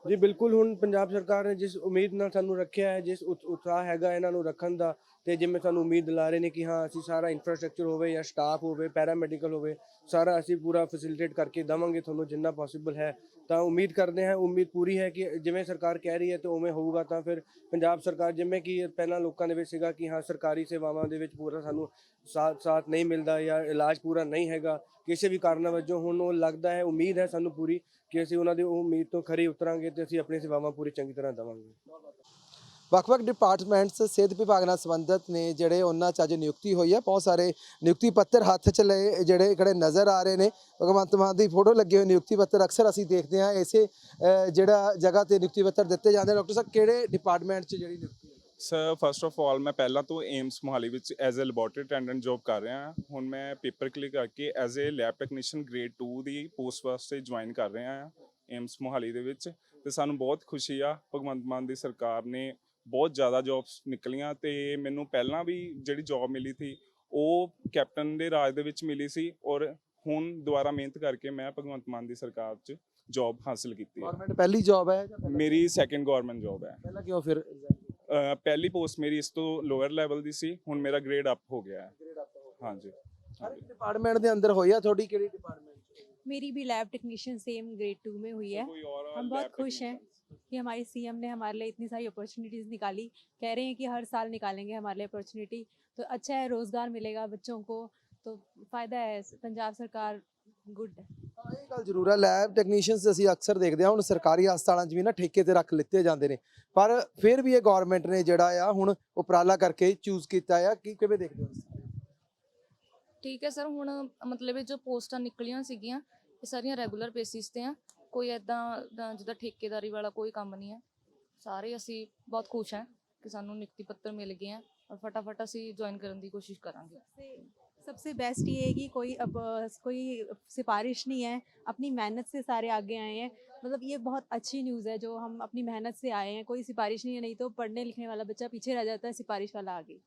ਜੀ ਬਿਲਕੁਲ ਹੁਣ ਪੰਜਾਬ ਸਰਕਾਰ ਨੇ ਜਿਸ ਉਮੀਦ ਨਾਲ ਸਾਨੂੰ ਰੱਖਿਆ ਹੈ ਜਿਸ ਉਤਸ਼ਾਹ ਹੈਗਾ ਇਹਨਾਂ ਨੂੰ ਰੱਖਣ ਦਾ ਤੇ ਜਿਵੇਂ ਸਾਨੂੰ ਉਮੀਦ ਦਿਲਾ ਰਹੇ ਨੇ ਕਿ ਹਾਂ ਅਸੀਂ ਸਾਰਾ ਇਨਫਰਾਸਟ੍ਰਕਚਰ ਹੋਵੇ ਜਾਂ ਸਟਾਫ ਹੋਵੇ ਪੈਰਾਮੈਡੀਕਲ ਹੋਵੇ ਸਾਰਾ ਅਸੀਂ ਪੂਰਾ ਫੈਸਿਲਿਟੇਟ ਕਰਕੇ ਦੇਵਾਂਗੇ ਤੁਹਾਨੂੰ ਜਿੰਨਾ ਪੋਸੀਬਲ ਹੈ ਤਾਂ ਉਮੀਦ ਕਰਦੇ ਹਾਂ ਉਮੀਦ ਪੂਰੀ ਹੈ ਕਿ ਜਿਵੇਂ ਸਰਕਾਰ ਕਹਿ ਰਹੀ ਹੈ ਤੇ ਉਵੇਂ ਹੋਊਗਾ ਤਾਂ ਫਿਰ ਪੰਜਾਬ ਸਰਕਾਰ ਜਿਵੇਂ ਕਿ ਪਹਿਲਾਂ ਲੋਕਾਂ ਦੇ ਵਿੱਚ ਸੀਗਾ ਕਿ ਹਾਂ ਸਰਕਾਰੀ ਸੇਵਾਵਾਂ ਦੇ ਵਿੱਚ ਪੂਰਾ ਸਾਨੂੰ ਸਾਥ ਨਹੀਂ ਮਿਲਦਾ ਜਾਂ ਇਲਾਜ ਪੂਰਾ ਨਹੀਂ ਹੈਗਾ ਕਿਸੇ ਵੀ ਕਾਰਨ ਵਜੋਂ ਹੁਣ ਉਹ ਲੱਗਦਾ ਹੈ ਉਮੀਦ ਹੈ ਸਾਨੂੰ ਪੂਰੀ ਕਿ ਅਸੀਂ ਉਹਨਾਂ ਦੀ ਉਹ ਉਮੀਦ ਤੋਂ ਖਰੀ ਉਤਰਾਂਗੇ ਤੇ ਅਸੀਂ ਆਪਣੀ ਸੇਵਾਵਾਂ ਪੂਰੀ ਚੰਗੀ ਤਰ੍ਹਾਂ ਦੇਵਾਂਗੇ। ਵੱਖ-ਵੱਖ ਡਿਪਾਰਟਮੈਂਟਸ ਸਿਹਤ ਵਿਭਾਗ ਨਾਲ ਸੰਬੰਧਿਤ ਨੇ ਜਿਹੜੇ ਉਹਨਾਂ 'ਚ ਅੱਜ ਨਿਯੁਕਤੀ ਹੋਈ ਹੈ। ਬਹੁਤ ਸਾਰੇ ਨਿਯੁਕਤੀ ਪੱਤਰ ਹੱਥ 'ਚ ਲਏ ਜਿਹੜੇ ਖੜੇ ਨਜ਼ਰ ਆ ਰਹੇ ਨੇ। ਭਗਵੰਤ ਮਾਨ ਦੀ ਫੋਟੋ ਲੱਗੇ ਹੋਏ ਨਿਯੁਕਤੀ ਪੱਤਰ ਅਕਸਰ ਅਸੀਂ ਦੇਖਦੇ ਹਾਂ ਇਸੇ ਜਿਹੜਾ ਜਗ੍ਹਾ ਤੇ ਨਿਯੁਕਤੀ ਪੱਤਰ ਦਿੱਤੇ ਜਾਂਦੇ। ਡਾਕਟਰ ਸਾਹਿਬ ਕਿਹੜੇ ਡਿਪਾਰਟਮੈਂਟ 'ਚ ਜਿਹੜੀ ਨਿਯੁਕਤੀ? ਸਰ ਫਸਟ ਆਫ ਆਲ ਮੈਂ ਪਹਿਲਾਂ ਤੋਂ ਏਮਸ ਮੋਹਾਲੀ ਵਿੱਚ as a laboratory attendant job ਕਰ ਰਿਹਾ ਹਾਂ। ਹੁਣ ਮੈਂ ਪੇਪਰ ਕਲਿੱਕ ਕਰਕੇ as a lab technician grade 2 ਦੀ ਪੋਸਟ ਵਾਸਤੇ ਜੁਆਇਨ ਕਰ ਰਿਹਾ ਹਾਂ ਏਮਸ ਮੋਹਾਲੀ ਦੇ ਵਿੱਚ ਤੇ ਸਾਨੂੰ ਬਹੁਤ ਖੁਸ਼ੀ ਆ। ਭਗਵੰਤ ਮਾਨ ਦੀ ਸਰਕਾਰ ਨੇ ਬਹੁਤ ਜ਼ਿਆਦਾ ਜੌਬਸ ਨਿਕਲੀਆਂ ਤੇ ਮੈਨੂੰ ਪਹਿਲਾਂ ਵੀ ਜਿਹੜੀ ਜੌਬ ਮਿਲੀ ਸੀ ਉਹ ਕੈਪਟਨ ਦੇ ਰਾਜ ਦੇ ਵਿੱਚ ਮਿਲੀ ਸੀ ਔਰ ਹੁਣ ਦੁਬਾਰਾ ਮਿਹਨਤ ਕਰਕੇ ਮੈਂ ਭਗਵੰਤ ਮਾਨ ਦੀ ਸਰਕਾਰ 'ਚ ਜੌਬ ਹਾਸਿਲ ਕੀਤੀ ਹੈ। ਗਵਰਨਮੈਂਟ ਪਹਿਲੀ ਜੌਬ ਹੈ? ਮੇਰੀ ਸੈਕੰਡ ਗਵਰਨਮੈਂਟ ਜੌਬ ਹੈ। ਪਹਿਲਾਂ ਕਿਉਂ ਫਿਰ? ਪਹਿਲੀ ਪੋਸਟ ਮੇਰੀ ਇਸ ਤੋਂ ਲੋਅਰ ਲੈਵਲ ਦੀ ਸੀ, ਹੁਣ ਮੇਰਾ ਗ੍ਰੇਡ ਅਪ ਹੋ ਗਿਆ ਹੈ। ਹਾਂਜੀ ਹਰ ਇੱਕ ਡਿਪਾਰਟਮੈਂਟ ਦੇ ਅੰਦਰ ਹੋਈ ਆ। ਤੁਹਾਡੀ ਕਿਹੜੀ डिपार्टमेंट? मेरी भी लैब टेक्नीशियन सेम ग्रेड 2 में हुई है। हम बहुत खुश हैं कि हमारी सीएम ने हमारे लिए इतनी सारी अपॉर्चुनिटीज़ निकाली। कह रहे हैं कि हर साल निकालेंगे हमारे लिए अपॉर्चुनिटी, तो अच्छा है, रोज़गार मिलेगा बच्चों को, तो फ़ायदा है। पंजाब सरकार गुड है। ਇਹ ਗੱਲ ਜ਼ਰੂਰ ਹੈ। ਲੈਬ ਟੈਕਨੀਸ਼ੀਅਨਸ ਅਸੀਂ ਅਕਸਰ ਦੇਖਦੇ ਹਾਂ ਹੁਣ ਸਰਕਾਰੀ ਹਸਪਤਾਲਾਂ 'ਚ ਵੀ ਨਾ ਠੇਕੇ ਤੇ ਰੱਖ ਲਿੱਤੇ ਜਾਂਦੇ ਨੇ ਪਰ ਫਿਰ ਵੀ ਇਹ ਗਵਰਨਮੈਂਟ ਨੇ ਜਿਹੜਾ ਆ ਹੁਣ ਉਪਰਾਲਾ ਕਰਕੇ ਚੂਜ਼ ਕੀਤਾ ਆ। ਕੀ ਕਿਵੇਂ ਦੇਖਦੇ ਹੋ? ਠੀਕ ਹੈ ਸਰ, ਹੁਣ ਮਤਲਬ ਇਹ ਜੋ ਪੋਸਟਾਂ ਨਿਕਲੀਆਂ ਸੀਗੀਆਂ ਇਹ ਸਾਰੀਆਂ ਰੈਗੂਲਰ ਬੇਸਿਸ ਤੇ ਆ, ਕੋਈ ਐਦਾਂ ਜਿੱਦਾਂ ਠੇਕੇਦਾਰੀ ਵਾਲਾ ਕੋਈ ਕੰਮ ਨਹੀਂ ਹੈ। ਸਾਰੇ ਅਸੀਂ ਬਹੁਤ ਖੁਸ਼ ਹਾਂ ਕਿ ਸਾਨੂੰ ਨਿਯੁਕਤੀ ਪੱਤਰ ਮਿਲ ਗਏ हैं और फटाफट ਅਸੀਂ ज्वाइन ਕਰਨ ਦੀ ਕੋਸ਼ਿਸ਼ ਕਰਾਂਗੇ। सबसे बेस्ट ये है कि कोई सिफारिश नहीं है, अपनी मेहनत से सारे आगे आए हैं। मतलब ये बहुत अच्छी न्यूज़ है जो हम अपनी मेहनत से आए हैं, कोई सिफारिश नहीं है, नहीं तो पढ़ने लिखने वाला बच्चा पीछे रह जाता है, सिफारिश वाला आगे।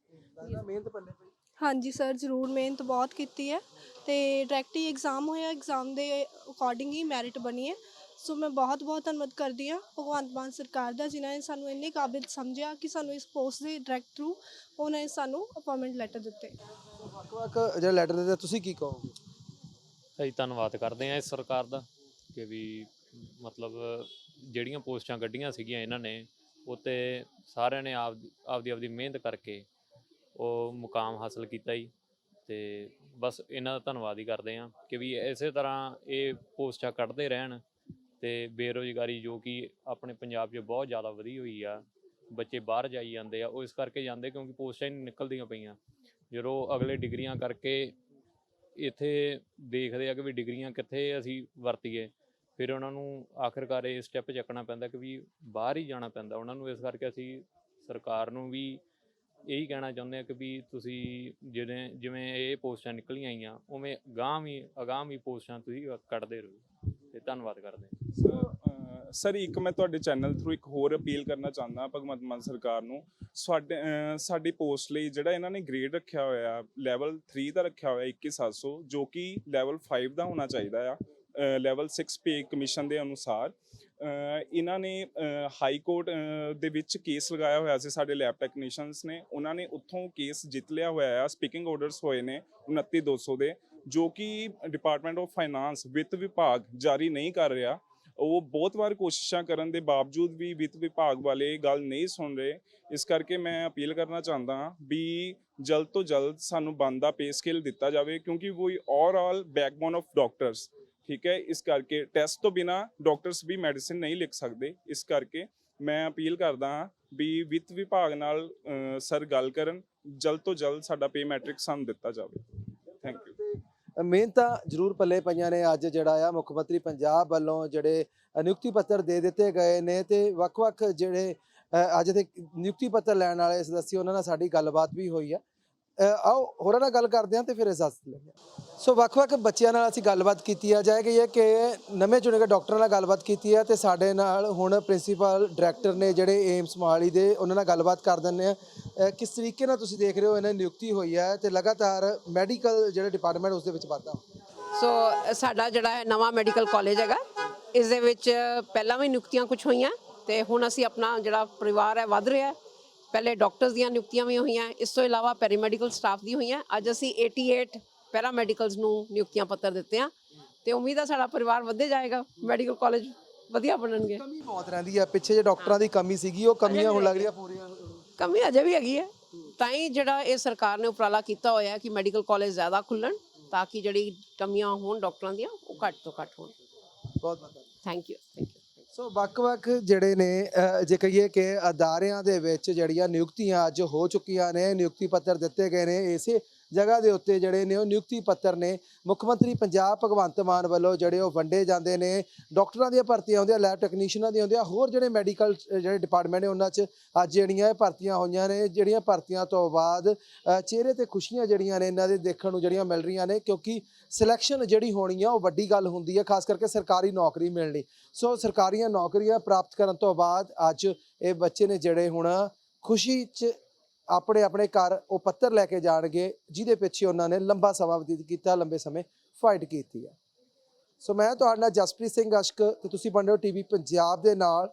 ਮਿਹਨਤ ਪੱਲੇ ਪਈ? ਹਾਂਜੀ ਸਰ ਜ਼ਰੂਰ ਮਿਹਨਤ ਬਹੁਤ ਕੀਤੀ ਹੈ ਤੇ ਡਾਇਰੈਕਟ ਹੀ ਐਗਜ਼ਾਮ ਹੋਇਆ, ਐਗਜ਼ਾਮ ਦੇ ਅਕੋਰਡਿੰਗ ਹੀ ਮੈਰਿਟ ਬਣੀ ਹੈ। ਸੋ ਮੈਂ ਬਹੁਤ ਬਹੁਤ ਧੰਨਵਾਦ ਕਰਦੀ ਹਾਂ ਭਗਵੰਤ ਮਾਨ ਸਰਕਾਰ ਦਾ ਜਿਨ੍ਹਾਂ ਨੇ ਸਾਨੂੰ ਇੰਨੇ ਕਾਬਿਲ ਸਮਝਿਆ ਕਿ ਸਾਨੂੰ ਇਸ ਪੋਸਟ ਦੇ ਡਾਇਰੈਕਟ ਥਰੂ ਉਹਨਾਂ ਨੇ ਸਾਨੂੰ ਅਪਾਇੰਟਮੈਂਟ ਲੈਟਰ ਦਿੱਤੇ। ਵੱਖ-ਵੱਖ ਜਿਹੜਾ ਲੈਟਰ ਦਿੱਤਾ ਤੁਸੀਂ ਕੀ ਕਹੋਗੇ? ਅਸੀਂ ਧੰਨਵਾਦ ਕਰਦੇ ਹਾਂ ਇਸ ਸਰਕਾਰ ਦਾ ਕਿ ਵੀ ਮਤਲਬ ਜਿਹੜੀਆਂ ਪੋਸਟਾਂ ਕੱਢੀਆਂ ਸੀਗੀਆਂ ਇਹਨਾਂ ਨੇ ਉੱਤੇ ਸਾਰਿਆਂ ਨੇ ਆਪਦੀ ਮਿਹਨਤ ਕਰਕੇ ਉਹ ਮੁਕਾਮ ਹਾਸਲ ਕੀਤਾ ਜੀ ਤੇ ਬਸ ਇਹਨਾਂ ਦਾ ਧੰਨਵਾਦ ਹੀ ਕਰਦੇ ਹਾਂ ਕਿ ਵੀ ਇਸੇ ਤਰ੍ਹਾਂ ਇਹ ਪੋਸਟਾਂ ਕੱਢਦੇ ਰਹਿਣ ਤੇ ਬੇਰੁਜ਼ਗਾਰੀ ਜੋ ਕਿ ਆਪਣੇ ਪੰਜਾਬ 'ਚ ਬਹੁਤ ਜ਼ਿਆਦਾ ਵਧੀ ਹੋਈ ਆ, ਬੱਚੇ ਬਾਹਰ ਜਾਈ ਜਾਂਦੇ ਆ, ਉਹ ਇਸ ਕਰਕੇ ਜਾਂਦੇ ਕਿਉਂਕਿ ਪੋਸਟਾਂ ਹੀ ਨਹੀਂ ਨਿਕਲਦੀਆਂ ਪਈਆਂ। ਜਦੋਂ ਅਗਲੇ ਡਿਗਰੀਆਂ ਕਰਕੇ ਇੱਥੇ ਦੇਖਦੇ ਆ ਕਿ ਵੀ ਡਿਗਰੀਆਂ ਕਿੱਥੇ ਅਸੀਂ ਵਰਤੀਏ, ਫਿਰ ਉਹਨਾਂ ਨੂੰ ਆਖਿਰਕਾਰ ਇਹ ਸਟੈਪ ਚੱਕਣਾ ਪੈਂਦਾ ਕਿ ਵੀ ਬਾਹਰ ਹੀ ਜਾਣਾ ਪੈਂਦਾ ਉਹਨਾਂ ਨੂੰ। ਇਸ ਕਰਕੇ ਅਸੀਂ ਸਰਕਾਰ ਨੂੰ ਵੀ ਇਹੀ ਕਹਿਣਾ ਚਾਹੁੰਦੇ ਹਾਂ ਕਿ ਵੀ ਤੁਸੀਂ ਜਿਵੇਂ ਇਹ ਪੋਸਟਾਂ ਨਿਕਲੀਆਂ ਆਈਆਂ ਉਵੇਂ ਅਗਾਂਹ ਵੀ ਪੋਸਟਾਂ ਤੁਸੀਂ ਕੱਢਦੇ ਰਹੋ ਤੇ ਧੰਨਵਾਦ ਕਰਦੇ ਹਾਂ। ਸਰ ਇੱਕ ਮੈਂ ਤੁਹਾਡੇ ਚੈਨਲ ਥਰੂ ਇੱਕ ਹੋਰ ਅਪੀਲ ਕਰਨਾ ਚਾਹੁੰਦਾ ਭਗਵੰਤ ਮਾਨ ਸਰਕਾਰ ਨੂੰ। ਸਾਡੀ ਪੋਸਟ ਲਈ ਜਿਹੜਾ ਇਹਨਾਂ ਨੇ ਗ੍ਰੇਡ ਰੱਖਿਆ ਹੋਇਆ ਲੈਵਲ 3 ਦਾ ਰੱਖਿਆ ਹੋਇਆ 21700 ਜੋ ਕਿ ਲੈਵਲ 5 ਦਾ ਹੋਣਾ ਚਾਹੀਦਾ ਆ ਲੈਵਲ 6 ਪੇ ਕਮਿਸ਼ਨ ਦੇ ਅਨੁਸਾਰ। ਇਹਨਾਂ ਨੇ ਹਾਈ ਕੋਰਟ ਦੇ ਵਿੱਚ ਕੇਸ ਲਗਾਇਆ ਹੋਇਆ ਸੀ ਸਾਡੇ ਲੈਬ ਟੈਕਨੀਸ਼ੀਅਨਸ ਨੇ, ਉਹਨਾਂ ਨੇ ਉੱਥੋਂ ਕੇਸ ਜਿੱਤ ਲਿਆ ਹੋਇਆ ਆ। ਸਪੀਕਿੰਗ ਆਰਡਰਸ ਹੋਏ ਨੇ 29200 ਦੇ ਜੋ ਕਿ ਡਿਪਾਰਟਮੈਂਟ ਆਫ ਫਾਈਨਾਂਸ ਵਿੱਤ ਵਿਭਾਗ ਜਾਰੀ ਨਹੀਂ ਕਰ ਰਿਹਾ। ਉਹ ਬਹੁਤ ਵਾਰ ਕੋਸ਼ਿਸ਼ਾਂ ਕਰਨ ਦੇ ਬਾਵਜੂਦ ਵੀ ਵਿੱਤ ਵਿਭਾਗ ਵਾਲੇ ਗੱਲ ਨਹੀਂ ਸੁਣ ਰਹੇ। ਇਸ ਕਰਕੇ ਮੈਂ ਅਪੀਲ ਕਰਨਾ ਚਾਹੁੰਦਾ ਹਾਂ ਵੀ ਜਲਦ ਤੋਂ ਜਲਦ ਸਾਨੂੰ ਬਣਦਾ ਪੇ ਸਕੇਲ ਦਿੱਤਾ ਜਾਵੇ ਕਿਉਂਕਿ ਵੀ ਓਵਰਆਲ ਬੈਕਬੋਨ ਆਫ ਡਾਕਟਰਸ ਠੀਕ ਹੈ। ਇਸ ਕਰਕੇ ਟੈਸਟ ਤੋਂ ਬਿਨਾ ਡਾਕਟਰਸ ਵੀ ਮੈਡੀਸਿਨ ਨਹੀਂ ਲਿਖ ਸਕਦੇ। ਇਸ ਕਰਕੇ ਮੈਂ ਅਪੀਲ ਕਰਦਾ ਹਾਂ ਵੀ ਵਿੱਤ ਵਿਭਾਗ ਨਾਲ ਸਰ ਗੱਲ ਕਰਨ, ਜਲਦ ਤੋਂ ਜਲਦ ਸਾਡਾ ਪੇ ਮੈਟ੍ਰਿਕਸ ਸਾਨੂੰ ਦਿੱਤਾ ਜਾਵੇ। Thank you. ਮਿਹਨਤਾਂ ਜ਼ਰੂਰ ਪੱਲੇ ਪਈਆਂ ਨੇ। ਅੱਜ ਜਿਹੜਾ ਆ ਮੁੱਖ ਮੰਤਰੀ ਪੰਜਾਬ ਵੱਲੋਂ ਜਿਹੜੇ ਨਿਯੁਕਤੀ ਪੱਤਰ ਦੇ ਦਿੱਤੇ ਗਏ ਨੇ ਤੇ ਵੱਖ-ਵੱਖ ਜਿਹੜੇ ਅੱਜ ਦੇ ਨਿਯੁਕਤੀ ਪੱਤਰ ਲੈਣ ਵਾਲੇ ਸਦੱਸੀ ਉਹਨਾਂ ਨਾਲ ਸਾਡੀ ਗੱਲਬਾਤ ਵੀ ਹੋਈ ਆ। ਆਓ ਹੋਰਾਂ ਨਾਲ ਗੱਲ ਕਰਦੇ ਹਾਂ ਤੇ ਫਿਰ ਇਜਾਜ਼ਤ ਲੈਂਦੇ ਹਾਂ। ਸੋ ਵੱਖ-ਵੱਖ ਬੱਚਿਆਂ ਨਾਲ ਅਸੀਂ ਗੱਲਬਾਤ ਕੀਤੀ ਜਾਏਗੀ ਹੈ ਕਿ ਨਵੇਂ ਚੁਣੇ ਗਏ ਡਾਕਟਰਾਂ ਨਾਲ ਗੱਲਬਾਤ ਕੀਤੀ ਹੈ ਤੇ ਸਾਡੇ ਨਾਲ ਹੁਣ ਪ੍ਰਿੰਸੀਪਲ ਡਾਇਰੈਕਟਰ ਨੇ ਜਿਹੜੇ ਏਮਸ ਮੋਹਾਲੀ ਦੇ, ਉਹਨਾਂ ਨਾਲ ਗੱਲਬਾਤ ਕਰ ਦਿੰਦੇ ਆ। ਕਿਸ ਤਰੀਕੇ ਨਾਲ ਤੁਸੀਂ ਦੇਖ ਰਹੇ ਹੋ ਇਹਨਾਂ ਦੀ ਨਿਯੁਕਤੀ ਹੋਈ ਹੈ ਤੇ ਲਗਾਤਾਰ ਮੈਡੀਕਲ ਜਿਹੜੇ ਡਿਪਾਰਟਮੈਂਟ ਉਸ ਦੇ ਵਿੱਚ ਵਾਧਾ? ਸੋ ਸਾਡਾ ਜਿਹੜਾ ਹੈ ਨਵਾਂ ਮੈਡੀਕਲ ਕਾਲਜ ਹੈਗਾ, ਇਸ ਦੇ ਵਿੱਚ ਪਹਿਲਾਂ ਵੀ ਨਿਯੁਕਤੀਆਂ ਕੁਝ ਹੋਈਆਂ ਤੇ ਹੁਣ ਅਸੀਂ ਆਪਣਾ ਜਿਹੜਾ ਪਰਿਵਾਰ ਹੈ ਵੱਧ ਰਿਹਾ। ਪਹਿਲੇ ਡਾਕਟਰਸ ਦੀਆਂ ਨਿਯੁਕਤੀਆਂ ਵੀ ਹੋਈਆਂ, ਇਸ ਤੋਂ ਇਲਾਵਾ ਪੈਰਾਮੈਡੀਕਲ ਸਟਾਫ ਦੀ ਹੋਈਆਂ। ਅੱਜ ਅਸੀਂ 88 ਪੈਰਾਮੈਡੀਕਲਸ ਨੂੰ ਨਿਯੁਕਤੀਆਂ ਪੱਤਰ ਦਿੱਤੇ ਆ ਤੇ ਉਮੀਦ ਹੈ ਸਾਡਾ ਪਰਿਵਾਰ ਵਧੇ ਜਾਏਗਾ, ਮੈਡੀਕਲ ਕਾਲਜ ਵਧੀਆ ਬਣਨਗੇ। ਕਮੀ ਬਹੁਤ ਰਹਿੰਦੀ ਆ, ਪਿੱਛੇ ਜੇ ਡਾਕਟਰਾਂ ਦੀ ਕਮੀ ਸੀਗੀ ਉਹ ਕਮੀਆਂ ਹੁਣ ਲੱਗ ਰਹੀਆਂ ਪੂਰੀਆਂ। ਕਮੀ ਅਜੇ ਵੀ ਹੈਗੀ ਹੈ, ਤਾਂ ਹੀ ਜਿਹੜਾ ਇਹ ਸਰਕਾਰ ਨੇ ਉਪਰਾਲਾ ਕੀਤਾ ਹੋਇਆ ਕਿ ਮੈਡੀਕਲ ਕਾਲਜ ਜ਼ਿਆਦਾ ਖੁੱਲਣ ਤਾਂ ਕਿ ਜਿਹੜੀ ਕਮੀਆਂ ਹੋਣ ਡਾਕਟਰਾਂ ਦੀਆਂ ਉਹ ਘੱਟ ਤੋਂ ਘੱਟ ਹੋਣ। ਬਹੁਤ ਬਹੁਤ ਥੈਂਕ ਯੂ। ਸੋ ਵੱਖ-ਵੱਖ ਜਿਹੜੇ ਨੇ ਜੇ ਕਹੀਏ ਕਿ ਅਦਾਰਿਆਂ ਦੇ ਵਿੱਚ ਜਿਹੜੀਆਂ ਨਿਯੁਕਤੀਆਂ ਅੱਜ ਹੋ ਚੁੱਕੀਆਂ ਨੇ, ਨਿਯੁਕਤੀ ਪੱਤਰ ਦਿੱਤੇ ਗਏ ਨੇ। ਇਸੇ ਜਗ੍ਹਾ ਦੇ ਉੱਤੇ ਜਿਹੜੇ ਨੇ ਉਹ ਨਿਯੁਕਤੀ ਪੱਤਰ ਨੇ ਮੁੱਖ ਮੰਤਰੀ ਪੰਜਾਬ ਭਗਵੰਤ ਮਾਨ ਵੱਲੋਂ ਜਿਹੜੇ ਉਹ ਵੰਡੇ ਜਾਂਦੇ ਨੇ। ਡਾਕਟਰਾਂ ਦੀਆਂ ਭਰਤੀਆਂ ਹੁੰਦੀਆਂ, ਲੈਬ ਟੈਕਨੀਸ਼ੀਅਨਾਂ ਦੀਆਂ ਹੁੰਦੀਆਂ, ਹੋਰ ਜਿਹੜੇ ਮੈਡੀਕਲ ਜਿਹੜੇ ਡਿਪਾਰਟਮੈਂਟ ਨੇ ਉਹਨਾਂ 'ਚ ਅੱਜ ਜਿਹੜੀਆਂ ਇਹ ਭਰਤੀਆਂ ਹੋਈਆਂ ਨੇ। ਜਿਹੜੀਆਂ ਭਰਤੀਆਂ ਤੋਂ ਬਾਅਦ ਚਿਹਰੇ ਤੇ ਖੁਸ਼ੀਆਂ ਜਿਹੜੀਆਂ ਨੇ ਇਹਨਾਂ ਦੇ ਦੇਖਣ ਨੂੰ ਜਿਹੜੀਆਂ ਮਿਲ ਰਹੀਆਂ ਨੇ, ਕਿਉਂਕਿ ਸਿਲੈਕਸ਼ਨ ਜਿਹੜੀ ਹੋਣੀ ਆ ਉਹ ਵੱਡੀ ਗੱਲ ਹੁੰਦੀ ਹੈ, ਖਾਸ ਕਰਕੇ ਸਰਕਾਰੀ ਨੌਕਰੀ ਮਿਲਣੀ। ਸੋ ਸਰਕਾਰੀਆਂ ਨੌਕਰੀਆਂ ਪ੍ਰਾਪਤ ਕਰਨ ਤੋਂ ਬਾਅਦ ਅੱਜ ਇਹ ਬੱਚੇ ਨੇ ਜਿਹੜੇ ਹੁਣ ਖੁਸ਼ੀ 'ਚ ਆਪਣੇ ਆਪਣੇ ਘਰ ਉਹ ਪੱਤਰ ਲੈ ਕੇ ਜਾਣਗੇ, ਜਿਹਦੇ ਪਿੱਛੇ ਉਹਨਾਂ ਨੇ ਲੰਬਾ ਸਮਾਂ ਬਤੀਤ ਕੀਤਾ, ਲੰਬੇ ਸਮੇਂ ਫਾਈਟ ਕੀਤੀ ਹੈ। ਸੋ ਮੈਂ ਤੁਹਾਡੇ ਨਾਲ ਜਸਪ੍ਰੀਤ ਸਿੰਘ ਅਸ਼ਕ ਤੇ ਤੁਸੀਂ ਬਣ ਰਹੇ ਹੋ ਟੀਵੀ ਪੰਜਾਬ ਦੇ ਨਾਲ।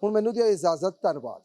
ਹੁਣ ਮੈਨੂੰ ਦਿਓ ਇਜਾਜ਼ਤ, ਧੰਨਵਾਦ।